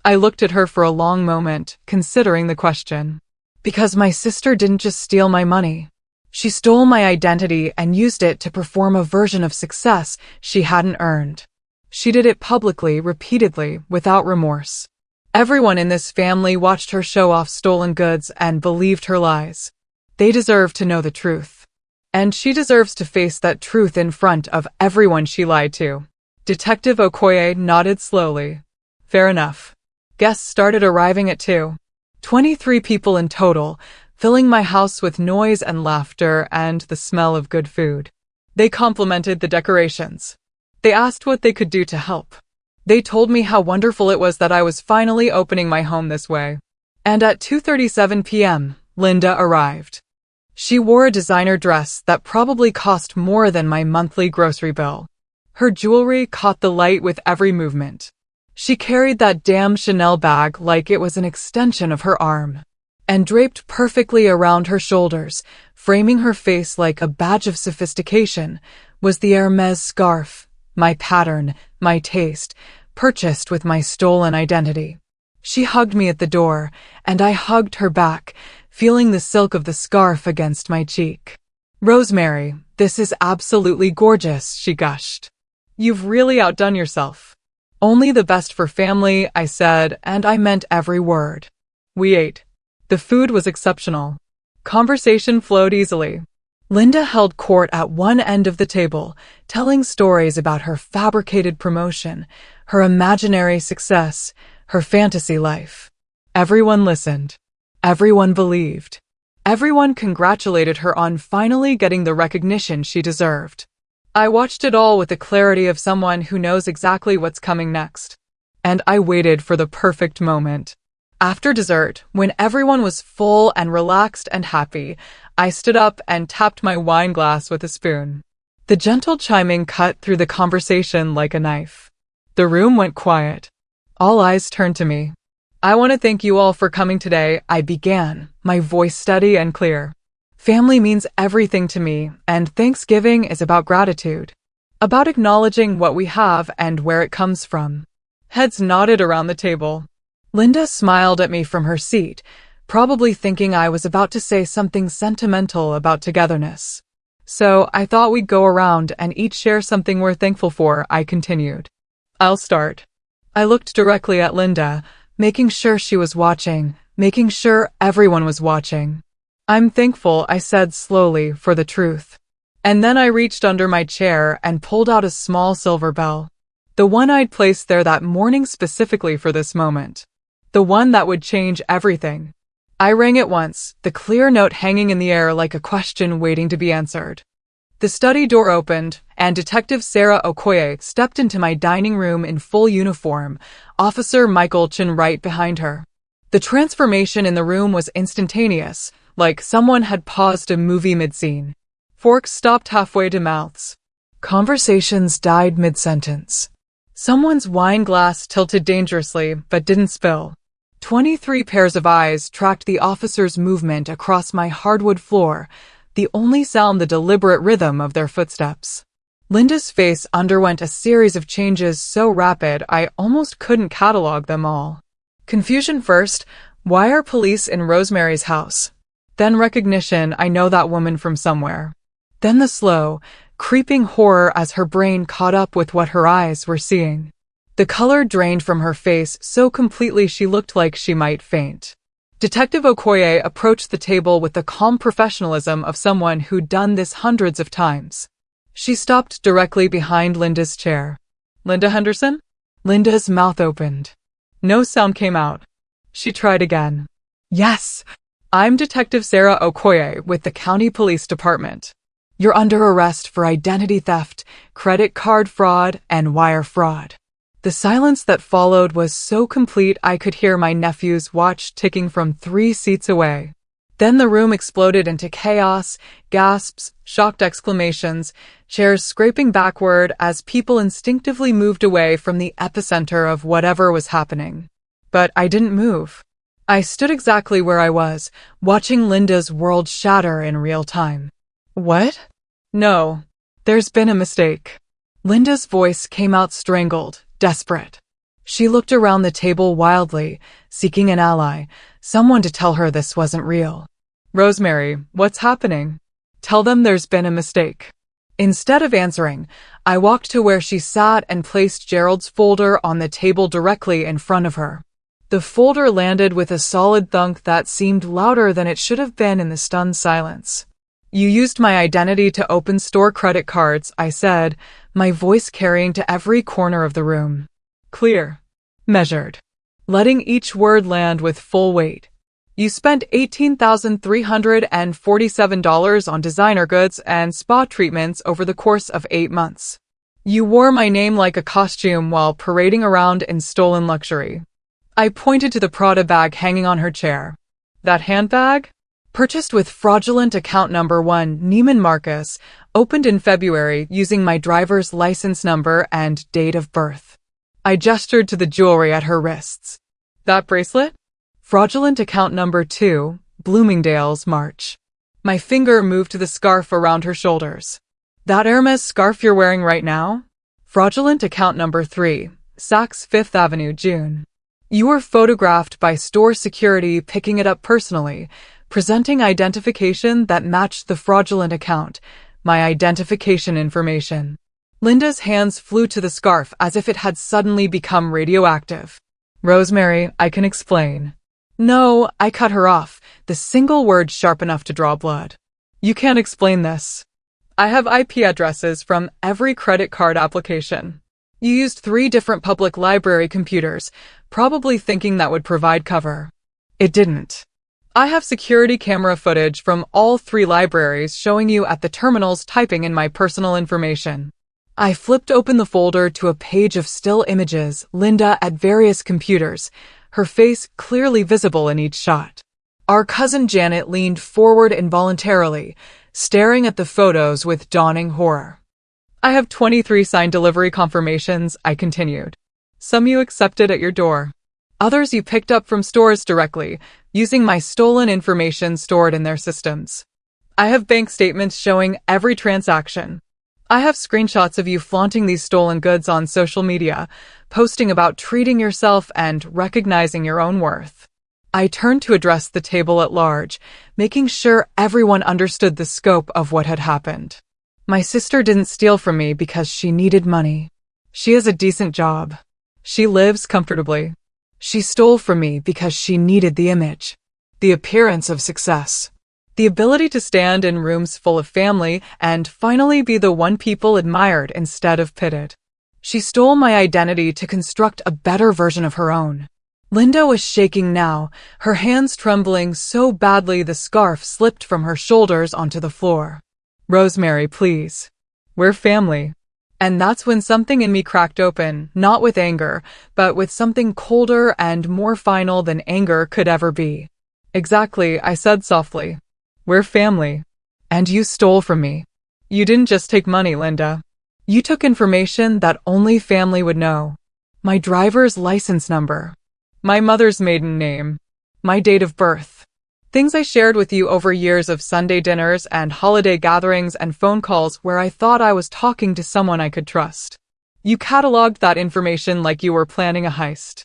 S1: I looked at her for a long moment, considering the question. Because my sister didn't just steal my money. She stole my identity and used it to perform a version of success she hadn't earned. She did it publicly, repeatedly, without remorse. Everyone in this family watched her show off stolen goods and believed her lies. They deserve to know the truth. And she deserves to face that truth in front of everyone she lied to. Detective Okoye nodded slowly. Fair enough. Guests started arriving at 2. 23 people in total, filling my house with noise and laughter and the smell of good food. They complimented the decorations. They asked what they could do to help. They told me how wonderful it was that I was finally opening my home this way. And at 2:37 p.m., Linda arrived. She wore a designer dress that probably cost more than my monthly grocery bill. Her jewelry caught the light with every movement. She carried that damn Chanel bag like it was an extension of her arm. And draped perfectly around her shoulders, framing her face like a badge of sophistication, was the Hermes scarf, my pattern, my taste, purchased with my stolen identity. She hugged me at the door, and I hugged her back, feeling the silk of the scarf against my cheek. "Rosemary, this is absolutely gorgeous," she gushed. "You've really outdone yourself." "Only the best for family," I said, and I meant every word. We ate. The food was exceptional. Conversation flowed easily. Linda held court at one end of the table, telling stories about her fabricated promotion, her imaginary success, her fantasy life. Everyone listened. Everyone believed. Everyone congratulated her on finally getting the recognition she deserved. I watched it all with the clarity of someone who knows exactly what's coming next. And I waited for the perfect moment. After dessert, when everyone was full and relaxed and happy, I stood up and tapped my wine glass with a spoon. The gentle chiming cut through the conversation like a knife. The room went quiet. All eyes turned to me. "I want to thank you all for coming today," I began, my voice steady and clear. "Family means everything to me, and Thanksgiving is about gratitude. About acknowledging what we have and where it comes from." Heads nodded around the table. Linda smiled at me from her seat, probably thinking I was about to say something sentimental about togetherness. "So I thought we'd go around and each share something we're thankful for," I continued. "I'll start." I looked directly at Linda, making sure she was watching, making sure everyone was watching. "I'm thankful," I said slowly, "for the truth." And then I reached under my chair and pulled out a small silver bell. The one I'd placed there that morning specifically for this moment. The one that would change everything. I rang it once, the clear note hanging in the air like a question waiting to be answered. The study door opened, and Detective Sarah Okoye stepped into my dining room in full uniform, Officer Michael Chin right behind her. The transformation in the room was instantaneous, like someone had paused a movie mid-scene. Forks stopped halfway to mouths. Conversations died mid-sentence. Someone's wine glass tilted dangerously, but didn't spill. 23 pairs of eyes tracked the officer's movement across my hardwood floor, the only sound the deliberate rhythm of their footsteps. Linda's face underwent a series of changes so rapid I almost couldn't catalog them all. Confusion first, why are police in Rosemary's house? Then recognition, I know that woman from somewhere. Then the slow, creeping horror as her brain caught up with what her eyes were seeing. The color drained from her face so completely she looked like she might faint. Detective Okoye approached the table with the calm professionalism of someone who'd done this hundreds of times. She stopped directly behind Linda's chair. "Linda Henderson?" Linda's mouth opened. No sound came out. She tried again. "Yes, I'm Detective Sarah Okoye with the County Police Department. You're under arrest for identity theft, credit card fraud, and wire fraud." The silence that followed was so complete I could hear my nephew's watch ticking from 3 seats away. Then the room exploded into chaos, gasps, shocked exclamations, chairs scraping backward as people instinctively moved away from the epicenter of whatever was happening. But I didn't move. I stood exactly where I was, watching Linda's world shatter in real time. "What?" "No, there's been a mistake." Linda's voice came out strangled, desperate. She looked around the table wildly, seeking an ally, someone to tell her this wasn't real. "Rosemary, what's happening? Tell them there's been a mistake." Instead of answering, I walked to where she sat and placed Gerald's folder on the table directly in front of her. The folder landed with a solid thunk that seemed louder than it should have been in the stunned silence. "You used my identity to open store credit cards," I said, my voice carrying to every corner of the room. Clear. Measured. Letting each word land with full weight. "You spent $18,347 on designer goods and spa treatments over the course of 8 months. You wore my name like a costume while parading around in stolen luxury." I pointed to the Prada bag hanging on her chair. "That handbag? Purchased with fraudulent account number 1 Neiman Marcus, opened in February using my driver's license number and date of birth. I gestured to the jewelry at her wrists. That bracelet? Fraudulent account number 2, Bloomingdale's, March. My finger moved to the scarf around her shoulders. That Hermes scarf you're wearing right now? Fraudulent account number 3, Saks Fifth Avenue, June. You were photographed by store security picking it up personally, presenting identification that matched the fraudulent account, my identification information. Linda's hands flew to the scarf as if it had suddenly become radioactive. Rosemary, I can explain. No, I cut her off, the single word sharp enough to draw blood. You can't explain this. I have IP addresses from every credit card application. You used 3 different public library computers, probably thinking that would provide cover. It didn't. I have security camera footage from all 3 libraries showing you at the terminals typing in my personal information. I flipped open the folder to a page of still images, Linda at various computers, her face clearly visible in each shot. Our cousin Janet leaned forward involuntarily, staring at the photos with dawning horror. I have 23 signed delivery confirmations, I continued. Some you accepted at your door. Others you picked up from stores directly, using my stolen information stored in their systems. I have bank statements showing every transaction. I have screenshots of you flaunting these stolen goods on social media, posting about treating yourself and recognizing your own worth. I turned to address the table at large, making sure everyone understood the scope of what had happened. My sister didn't steal from me because she needed money. She has a decent job. She lives comfortably. She stole from me because she needed the image, the appearance of success, the ability to stand in rooms full of family and finally be the one people admired instead of pitted. She stole my identity to construct a better version of her own. Linda was shaking now, her hands trembling so badly the scarf slipped from her shoulders onto the floor. Rosemary, please. We're family. And that's when something in me cracked open, not with anger, but with something colder and more final than anger could ever be. Exactly, I said softly. We're family. And you stole from me. You didn't just take money, Linda. You took information that only family would know. My driver's license number. My mother's maiden name. My date of birth. Things I shared with you over years of Sunday dinners and holiday gatherings and phone calls where I thought I was talking to someone I could trust. You cataloged that information like you were planning a heist.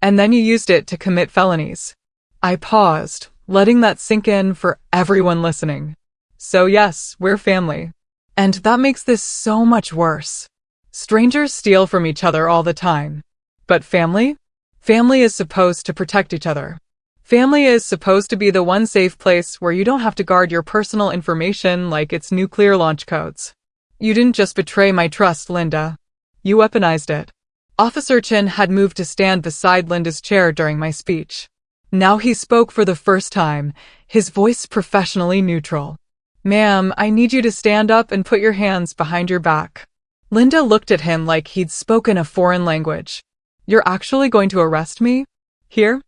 S1: And then you used it to commit felonies. I paused, letting that sink in for everyone listening. So yes, we're family. And that makes this so much worse. Strangers steal from each other all the time. But family? Family is supposed to protect each other. Family is supposed to be the one safe place where you don't have to guard your personal information like it's nuclear launch codes. You didn't just betray my trust, Linda. You weaponized it. Officer Chin had moved to stand beside Linda's chair during my speech. Now he spoke for the first time, his voice professionally neutral. Ma'am, I need you to stand up and put your hands behind your back. Linda looked at him like he'd spoken a foreign language. You're actually going to arrest me? Here?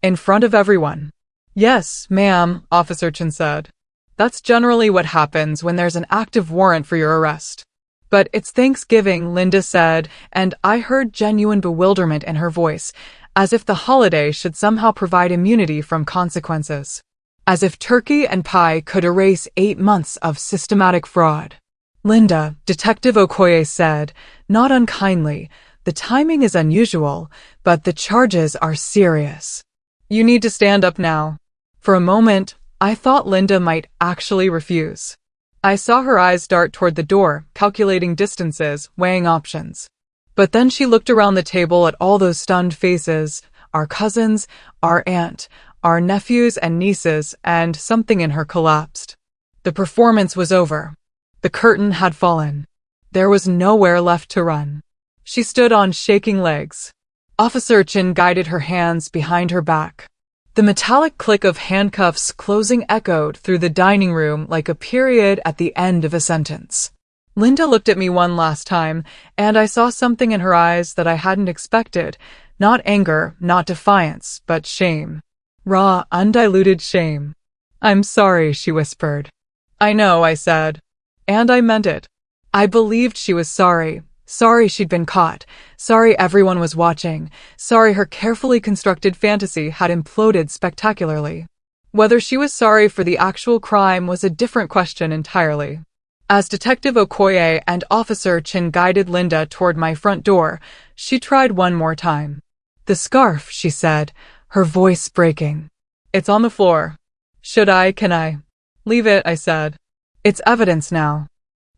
S1: In front of everyone? Yes, ma'am, Officer Chin said. That's generally what happens when there's an active warrant for your arrest. But it's Thanksgiving, Linda said, and I heard genuine bewilderment in her voice, as if the holiday should somehow provide immunity from consequences. As if turkey and pie could erase 8 months of systematic fraud. Linda, Detective Okoye said, not unkindly, the timing is unusual, but the charges are serious. You need to stand up now. For a moment, I thought Linda might actually refuse. I saw her eyes dart toward the door, calculating distances, weighing options. But then she looked around the table at all those stunned faces, our cousins, our aunt, our nephews and nieces, and something in her collapsed. The performance was over. The curtain had fallen. There was nowhere left to run. She stood on shaking legs. Officer Chin guided her hands behind her back. The metallic click of handcuffs closing echoed through the dining room like a period at the end of a sentence. Linda looked at me one last time, and I saw something in her eyes that I hadn't expected. Not anger, not defiance, but shame. Raw, undiluted shame. I'm sorry, she whispered. I know, I said. And I meant it. I believed she was sorry. Sorry she'd been caught. Sorry everyone was watching. Sorry her carefully constructed fantasy had imploded spectacularly. Whether she was sorry for the actual crime was a different question entirely. As Detective Okoye and Officer Chin guided Linda toward my front door, she tried one more time. The scarf, she said, her voice breaking. It's on the floor. Can I? Leave it, I said. It's evidence now.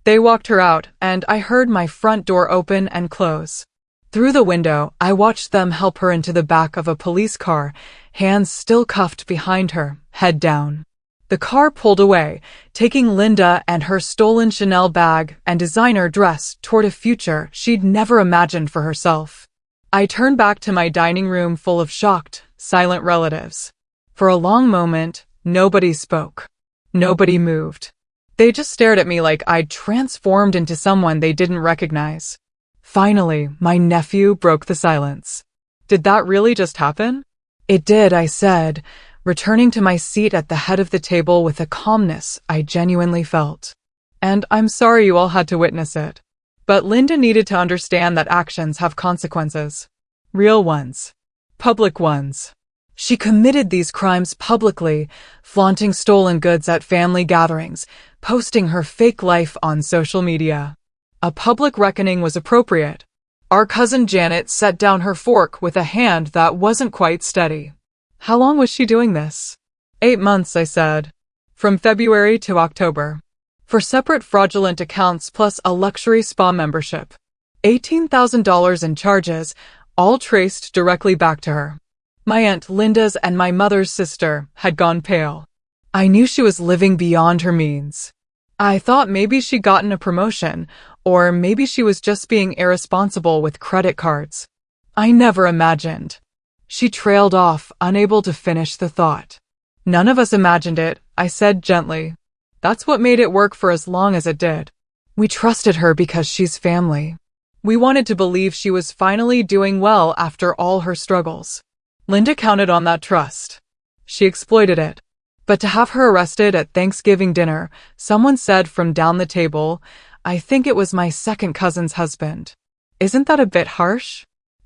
S1: They walked her out, and I heard my front door open and close. Through the window, I watched them help her into the back of a police car, hands still cuffed behind her, head down. The car pulled away, taking Linda and her stolen Chanel bag and designer dress toward a future she'd never imagined for herself. I turned back to my dining room full of shocked, silent relatives. For a long moment, nobody spoke. Nobody moved. They just stared at me like I'd transformed into someone they didn't recognize. Finally, my nephew broke the silence. Did that really just happen? It did, I said, returning to my seat at the head of the table with a calmness I genuinely felt. And I'm sorry you all had to witness it. But Linda needed to understand that actions have consequences. Real ones. Public ones. She committed these crimes publicly, flaunting stolen goods at family gatherings, posting her fake life on social media. A public reckoning was appropriate. Our cousin Janet set down her fork with a hand that wasn't quite steady. How long was she doing this? 8 months, I said. From February to October. For separate fraudulent accounts plus a luxury spa membership. $18,000 in charges, all traced directly back to her. My Aunt Linda's and my mother's sister had gone pale. I knew she was living beyond her means. I thought maybe she'd gotten a promotion, or maybe she was just being irresponsible with credit cards. I never imagined. She trailed off, unable to finish the thought. None of us imagined it, I said gently. That's what made it work for as long as it did. We trusted her because she's family. We wanted to believe she was finally doing well after all her struggles. Linda counted on that trust. She exploited it. But to have her arrested at Thanksgiving dinner, someone said from down the table, I think it was my second cousin's husband. Isn't that a bit harsh?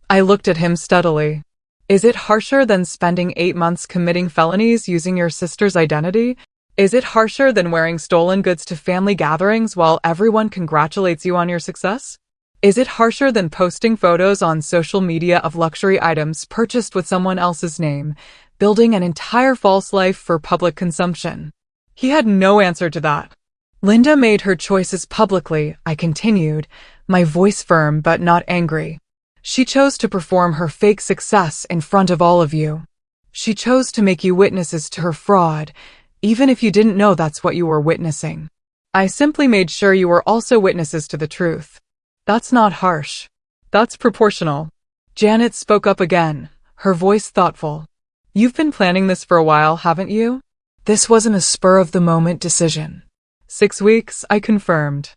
S1: I looked at him steadily. Is it harsher than spending 8 months committing felonies using your sister's identity? Is it harsher than wearing stolen goods to family gatherings while everyone congratulates you on your success? Is it harsher than posting photos on social media of luxury items purchased with someone else's name, building an entire false life for public consumption? He had no answer to that. Linda made her choices publicly, I continued, my voice firm but not angry. She chose to perform her fake success in front of all of you. She chose to make you witnesses to her fraud, even if you didn't know that's what you were witnessing. I simply made sure you were also witnesses to the truth. That's not harsh. That's proportional. Janet spoke up again, her voice thoughtful. You've been planning this for a while, haven't you? This wasn't a spur-of-the-moment decision. 6 weeks, I confirmed.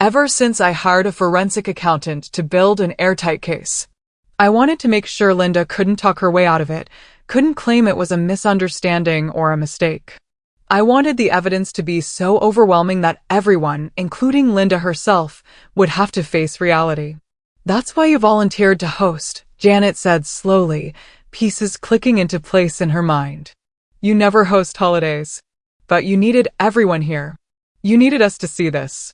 S1: Ever since I hired a forensic accountant to build an airtight case. I wanted to make sure Linda couldn't talk her way out of it, couldn't claim it was a misunderstanding or a mistake. I wanted the evidence to be so overwhelming that everyone, including Linda herself, would have to face reality. That's why you volunteered to host, Janet said slowly, pieces clicking into place in her mind. You never host holidays. But you needed everyone here. You needed us to see this.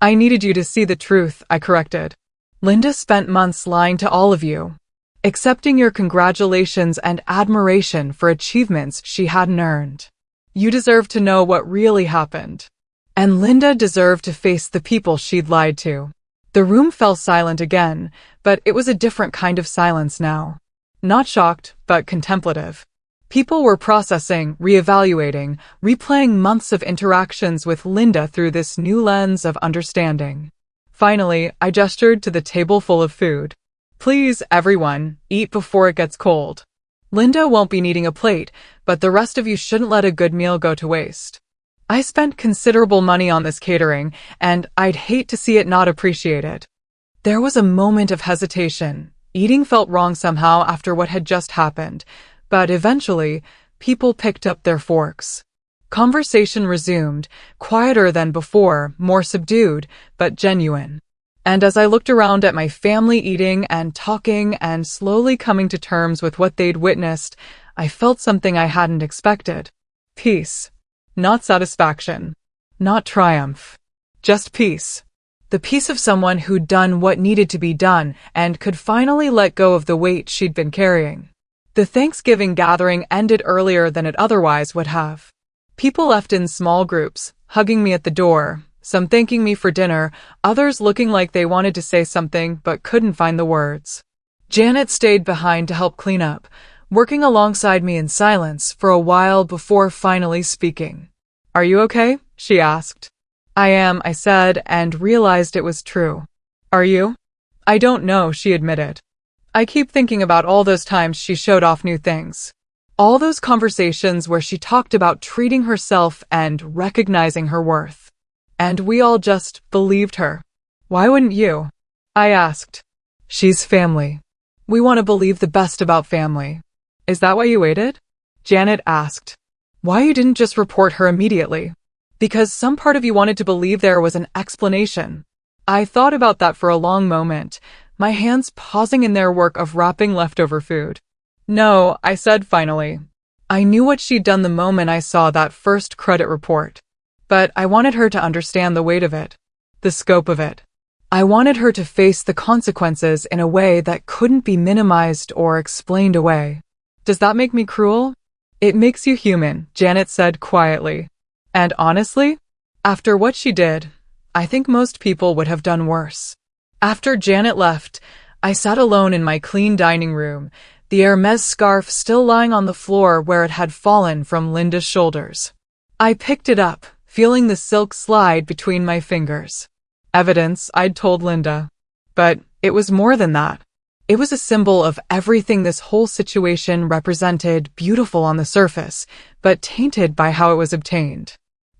S1: I needed you to see the truth, I corrected. Linda spent months lying to all of you, accepting your congratulations and admiration for achievements she hadn't earned. You deserved to know what really happened. And Linda deserved to face the people she'd lied to. The room fell silent again, but it was a different kind of silence now. Not shocked, but contemplative. People were processing, reevaluating, replaying months of interactions with Linda through this new lens of understanding. Finally, I gestured to the table full of food. Please, everyone, eat before it gets cold. Linda won't be needing a plate, but the rest of you shouldn't let a good meal go to waste. I spent considerable money on this catering, and I'd hate to see it not appreciated. There was a moment of hesitation. Eating felt wrong somehow after what had just happened, but eventually, people picked up their forks. Conversation resumed, quieter than before, more subdued, but genuine. And as I looked around at my family eating and talking and slowly coming to terms with what they'd witnessed, I felt something I hadn't expected. Peace. Not satisfaction. Not triumph. Just peace. The peace of someone who'd done what needed to be done and could finally let go of the weight she'd been carrying. The Thanksgiving gathering ended earlier than it otherwise would have. People left in small groups, hugging me at the door, some thanking me for dinner, others looking like they wanted to say something but couldn't find the words. Janet stayed behind to help clean up, working alongside me in silence for a while before finally speaking. "Are you okay?" she asked. "I am," I said, and realized it was true. "Are you?" "I don't know," she admitted. "I keep thinking about all those times she showed off new things. All those conversations where she talked about treating herself and recognizing her worth. And we all just believed her." "Why wouldn't you?" I asked. "She's family. We want to believe the best about family." "Is that why you waited?" Janet asked. "Why you didn't just report her immediately?" "Because some part of you wanted to believe there was an explanation." I thought about that for a long moment, my hands pausing in their work of wrapping leftover food. "No," I said finally. I knew what she'd done the moment I saw that first credit report. But I wanted her to understand the weight of it, the scope of it. I wanted her to face the consequences in a way that couldn't be minimized or explained away. "Does that make me cruel?" "It makes you human," Janet said quietly. "And honestly, after what she did, I think most people would have done worse." After Janet left, I sat alone in my clean dining room, the Hermes scarf still lying on the floor where it had fallen from Linda's shoulders. I picked it up, feeling the silk slide between my fingers. Evidence, I'd told Linda. But it was more than that. It was a symbol of everything this whole situation represented, beautiful on the surface, but tainted by how it was obtained.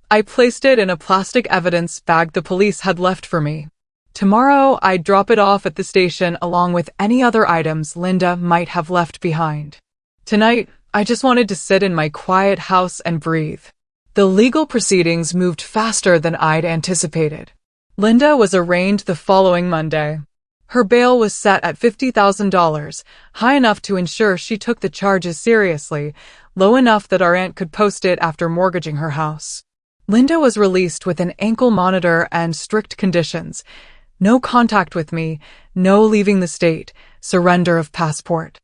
S1: I placed it in a plastic evidence bag the police had left for me. Tomorrow, I'd drop it off at the station along with any other items Linda might have left behind. Tonight, I just wanted to sit in my quiet house and breathe. The legal proceedings moved faster than I'd anticipated. Linda was arraigned the following Monday. Her bail was set at $50,000, high enough to ensure she took the charges seriously, low enough that our aunt could post it after mortgaging her house. Linda was released with an ankle monitor and strict conditions. No contact with me, no leaving the state, surrender of passport.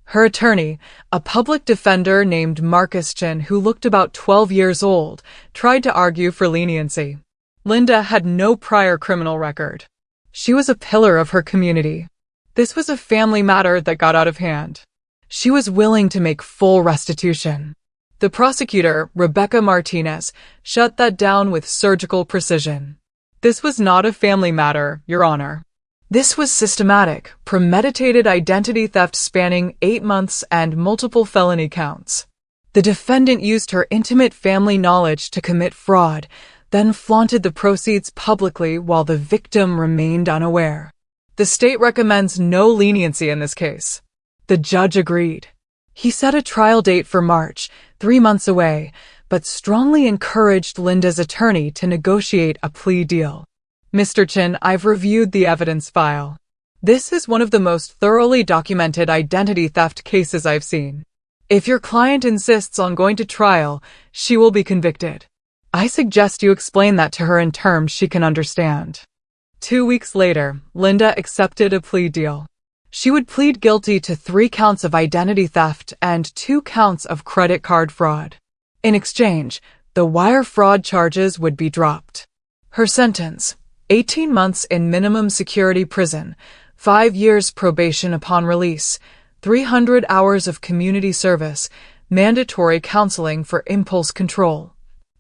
S1: Her attorney, a public defender named Marcus Chin, who looked about 12 years old, tried to argue for leniency. Linda had no prior criminal record. She was a pillar of her community. This was a family matter that got out of hand. She was willing to make full restitution. The prosecutor, Rebecca Martinez, shut that down with surgical precision. "This was not a family matter, Your Honor. This was systematic, premeditated identity theft spanning 8 months and multiple felony counts. The defendant used her intimate family knowledge to commit fraud, then flaunted the proceeds publicly while the victim remained unaware. The state recommends no leniency in this case." The judge agreed. He set a trial date for March, 3 months away, but strongly encouraged Linda's attorney to negotiate a plea deal. "Mr. Chin, I've reviewed the evidence file. This is one of the most thoroughly documented identity theft cases I've seen. If your client insists on going to trial, she will be convicted. I suggest you explain that to her in terms she can understand." 2 weeks later, Linda accepted a plea deal. She would plead guilty to 3 counts of identity theft and 2 counts of credit card fraud. In exchange, the wire fraud charges would be dropped. Her sentence: 18 months in minimum security prison, 5 years probation upon release, 300 hours of community service, mandatory counseling for impulse control,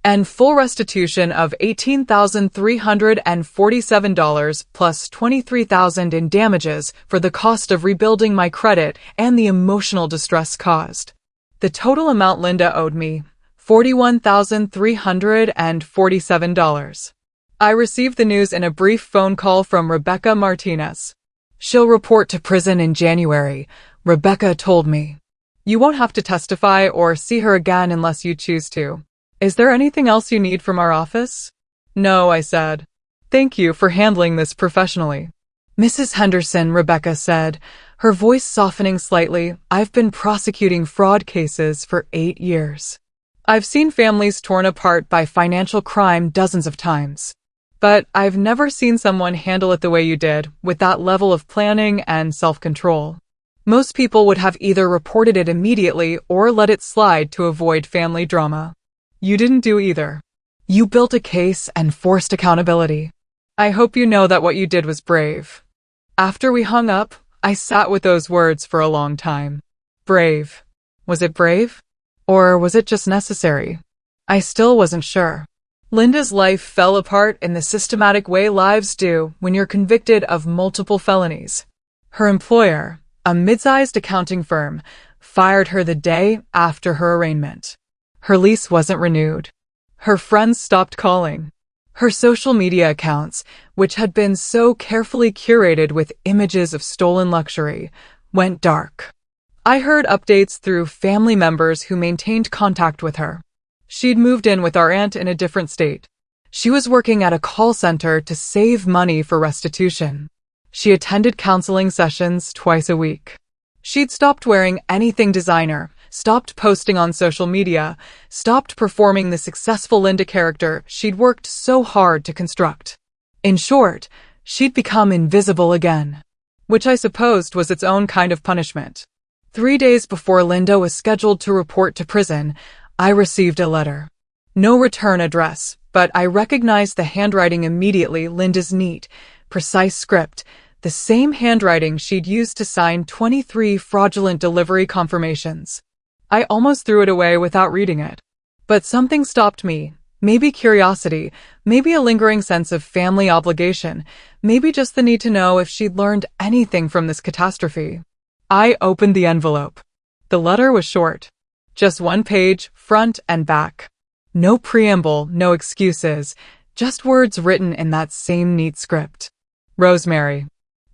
S1: and full restitution of $18,347 plus $23,000 in damages for the cost of rebuilding my credit and the emotional distress caused. The total amount Linda owed me, $41,347. I received the news in a brief phone call from Rebecca Martinez. "She'll report to prison in January," Rebecca told me. "You won't have to testify or see her again unless you choose to. Is there anything else you need from our office? No, I said. Thank you for handling this professionally. Mrs. Henderson, Rebecca said, her voice softening slightly. I've been prosecuting fraud cases for 8 years. I've seen families torn apart by financial crime dozens of times. But I've never seen someone handle it the way you did, with that level of planning and self-control. Most people would have either reported it immediately or let it slide to avoid family drama. You didn't do either. You built a case and forced accountability. I hope you know that what you did was brave. After we hung up, I sat with those words for a long time. Brave. Was it brave? Or was it just necessary? I still wasn't sure. Linda's life fell apart in the systematic way lives do when you're convicted of multiple felonies. Her employer, a mid-sized accounting firm, fired her the day after her arraignment. Her lease wasn't renewed. Her friends stopped calling. Her social media accounts, which had been so carefully curated with images of stolen luxury, went dark. I heard updates through family members who maintained contact with her. She'd moved in with our aunt in a different state. She was working at a call center to save money for restitution. She attended counseling sessions twice a week. She'd stopped wearing anything designer, stopped posting on social media, stopped performing the successful Linda character she'd worked so hard to construct. In short, she'd become invisible again, which I supposed was its own kind of punishment. 3 days before Linda was scheduled to report to prison, I received a letter. No return address, but I recognized the handwriting immediately. Linda's neat, precise script, the same handwriting she'd used to sign 23 fraudulent delivery confirmations. I almost threw it away without reading it. But something stopped me. Maybe curiosity, maybe a lingering sense of family obligation, maybe just the need to know if she'd learned anything from this catastrophe. I opened the envelope. The letter was short. Just 1 page, front and back. No preamble, no excuses, just words written in that same neat script. Rosemary,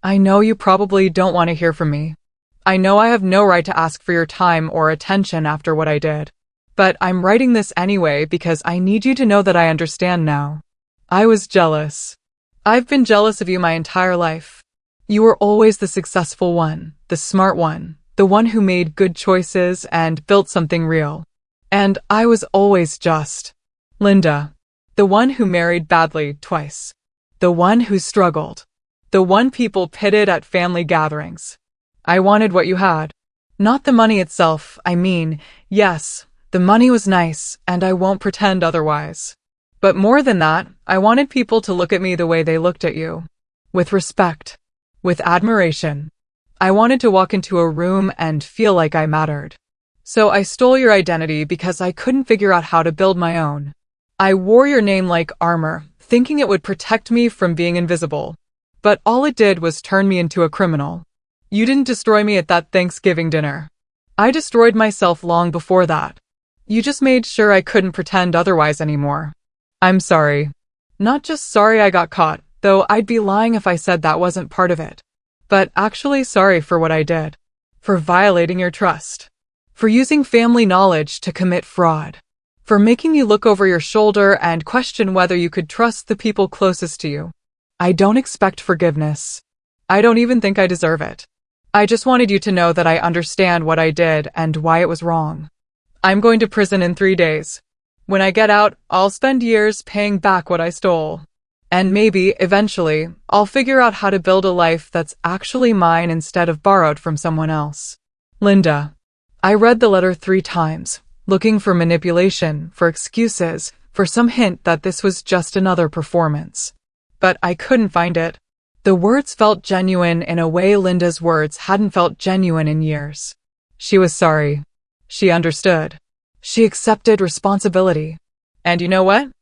S1: I know you probably don't want to hear from me. I know I have no right to ask for your time or attention after what I did. But I'm writing this anyway because I need you to know that I understand now. I was jealous. I've been jealous of you my entire life. You were always the successful one, the smart one, the one who made good choices and built something real. And I was always just Linda, the one who married badly twice, the one who struggled, the one people pitted at family gatherings. I wanted what you had. Not the money itself, I mean, yes, the money was nice, and I won't pretend otherwise. But more than that, I wanted people to look at me the way they looked at you. With respect. With admiration. I wanted to walk into a room and feel like I mattered. So I stole your identity because I couldn't figure out how to build my own. I wore your name like armor, thinking it would protect me from being invisible. But all it did was turn me into a criminal. You didn't destroy me at that Thanksgiving dinner. I destroyed myself long before that. You just made sure I couldn't pretend otherwise anymore. I'm sorry. Not just sorry I got caught, though I'd be lying if I said that wasn't part of it. But actually sorry for what I did. For violating your trust. For using family knowledge to commit fraud. For making you look over your shoulder and question whether you could trust the people closest to you. I don't expect forgiveness. I don't even think I deserve it. I just wanted you to know that I understand what I did and why it was wrong. I'm going to prison in 3 days. When I get out, I'll spend years paying back what I stole. And maybe, eventually, I'll figure out how to build a life that's actually mine instead of borrowed from someone else. Linda. I read the letter 3 times, looking for manipulation, for excuses, for some hint that this was just another performance. But I couldn't find it. The words felt genuine in a way Linda's words hadn't felt genuine in years. She was sorry. She understood. She accepted responsibility. And you know what?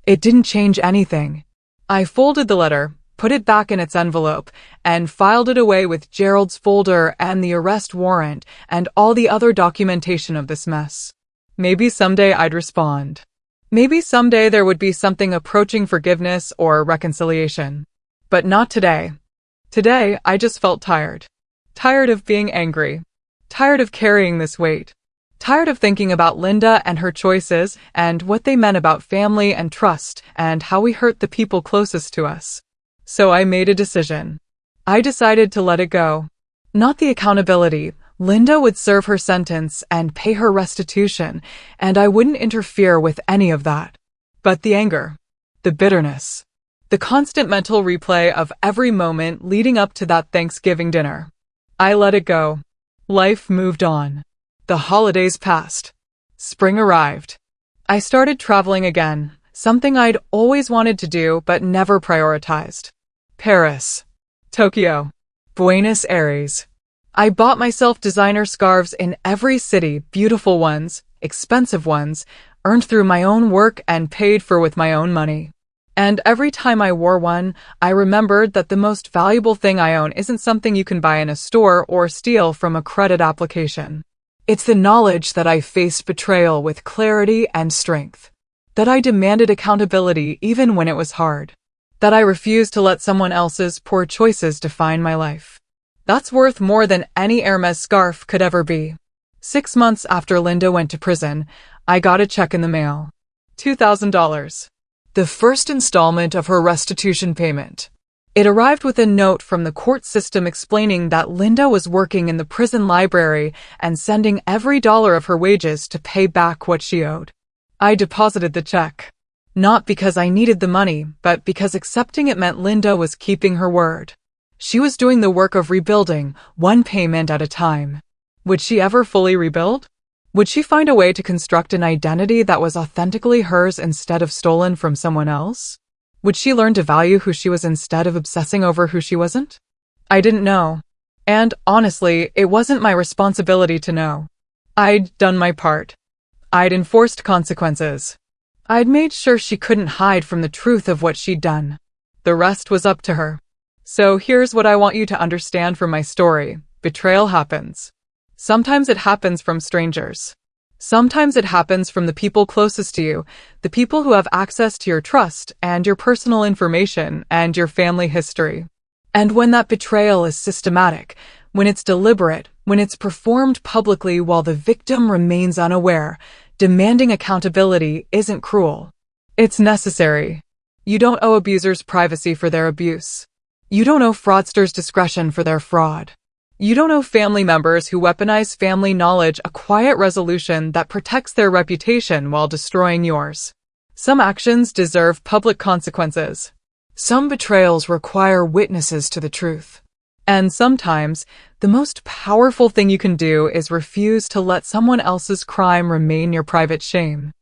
S1: It didn't change anything. I folded the letter, put it back in its envelope, and filed it away with Gerald's folder and the arrest warrant and all the other documentation of this mess. Maybe someday I'd respond. Maybe someday there would be something approaching forgiveness or reconciliation. But not today. Today, I just felt tired. Tired of being angry. Tired of carrying this weight. Tired of thinking about Linda and her choices and what they meant about family and trust and how we hurt the people closest to us. So I made a decision. I decided to let it go. Not the accountability. Linda would serve her sentence and pay her restitution, and I wouldn't interfere with any of that. But the anger, the bitterness, the constant mental replay of every moment leading up to that Thanksgiving dinner. I let it go. Life moved on. The holidays passed. Spring arrived. I started traveling again, something I'd always wanted to do but never prioritized. Paris, Tokyo, Buenos Aires. I bought myself designer scarves in every city, beautiful ones, expensive ones, earned through my own work and paid for with my own money. And every time I wore one, I remembered that the most valuable thing I own isn't something you can buy in a store or steal from a credit application. It's the knowledge that I faced betrayal with clarity and strength. That I demanded accountability even when it was hard. That I refused to let someone else's poor choices define my life. That's worth more than any Hermes scarf could ever be. 6 months after Linda went to prison, I got a check in the mail. $2,000. The first installment of her restitution payment. It arrived with a note from the court system explaining that Linda was working in the prison library and sending every dollar of her wages to pay back what she owed. I deposited the check. Not because I needed the money, but because accepting it meant Linda was keeping her word. She was doing the work of rebuilding, one payment at a time. Would she ever fully rebuild? Would she find a way to construct an identity that was authentically hers instead of stolen from someone else? Would she learn to value who she was instead of obsessing over who she wasn't? I didn't know. And honestly, it wasn't my responsibility to know. I'd done my part. I'd enforced consequences. I'd made sure she couldn't hide from the truth of what she'd done. The rest was up to her. So here's what I want you to understand from my story. Betrayal happens. Sometimes it happens from strangers. Sometimes it happens from the people closest to you, the people who have access to your trust and your personal information and your family history. And when that betrayal is systematic, when it's deliberate, when it's performed publicly while the victim remains unaware, demanding accountability isn't cruel. It's necessary. You don't owe abusers privacy for their abuse. You don't owe fraudsters discretion for their fraud. You don't owe family members who weaponize family knowledge a quiet resolution that protects their reputation while destroying yours. Some actions deserve public consequences. Some betrayals require witnesses to the truth. And sometimes, the most powerful thing you can do is refuse to let someone else's crime remain your private shame.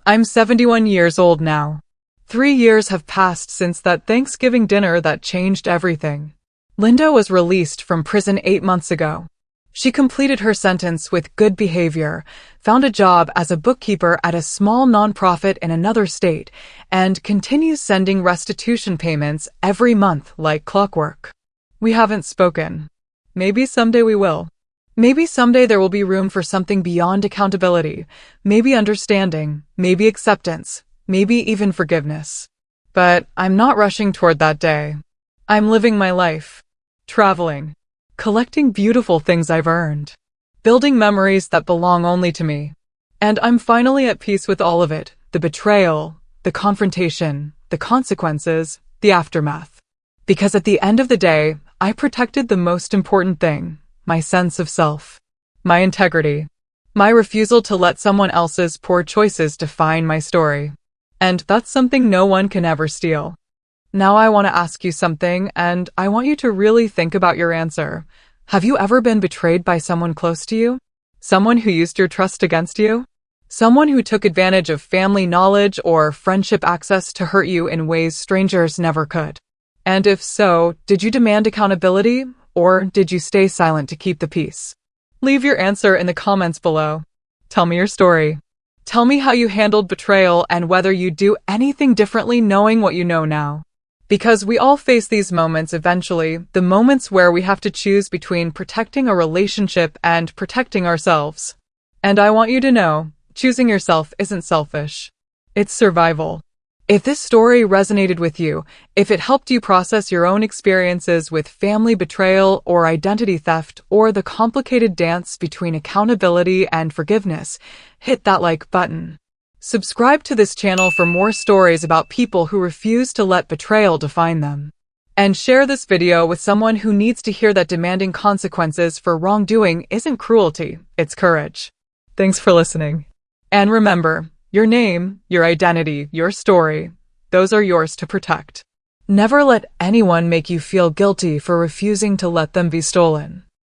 S1: I'm 71 years old now. 3 years have passed since that Thanksgiving dinner that changed everything. Linda was released from prison 8 months ago. She completed her sentence with good behavior, found a job as a bookkeeper at a small nonprofit in another state, and continues sending restitution payments every month like clockwork. We haven't spoken. Maybe someday we will. Maybe someday there will be room for something beyond accountability, maybe understanding, maybe acceptance, maybe even forgiveness. But I'm not rushing toward that day. I'm living my life. Traveling. Collecting beautiful things I've earned. Building memories that belong only to me. And I'm finally at peace with all of it. The betrayal, the confrontation, the consequences, the aftermath. Because at the end of the day, I protected the most important thing, my sense of self. My integrity. My refusal to let someone else's poor choices define my story. And that's something no one can ever steal. Now I want to ask you something, and I want you to really think about your answer. Have you ever been betrayed by someone close to you? Someone who used your trust against you? Someone who took advantage of family knowledge or friendship access to hurt you in ways strangers never could? And if so, did you demand accountability, or did you stay silent to keep the peace? Leave your answer in the comments below. Tell me your story. Tell me how you handled betrayal and whether you'd do anything differently knowing what you know now. Because we all face these moments eventually, the moments where we have to choose between protecting a relationship and protecting ourselves. And I want you to know, choosing yourself isn't selfish. It's survival. If this story resonated with you, if it helped you process your own experiences with family betrayal or identity theft or the complicated dance between accountability and forgiveness, hit that like button. Subscribe to this channel for more stories about people who refuse to let betrayal define them. And share this video with someone who needs to hear that demanding consequences for wrongdoing isn't cruelty, it's courage. Thanks for listening. And remember, your name, your identity, your story, those are yours to protect. Never let anyone make you feel guilty for refusing to let them be stolen.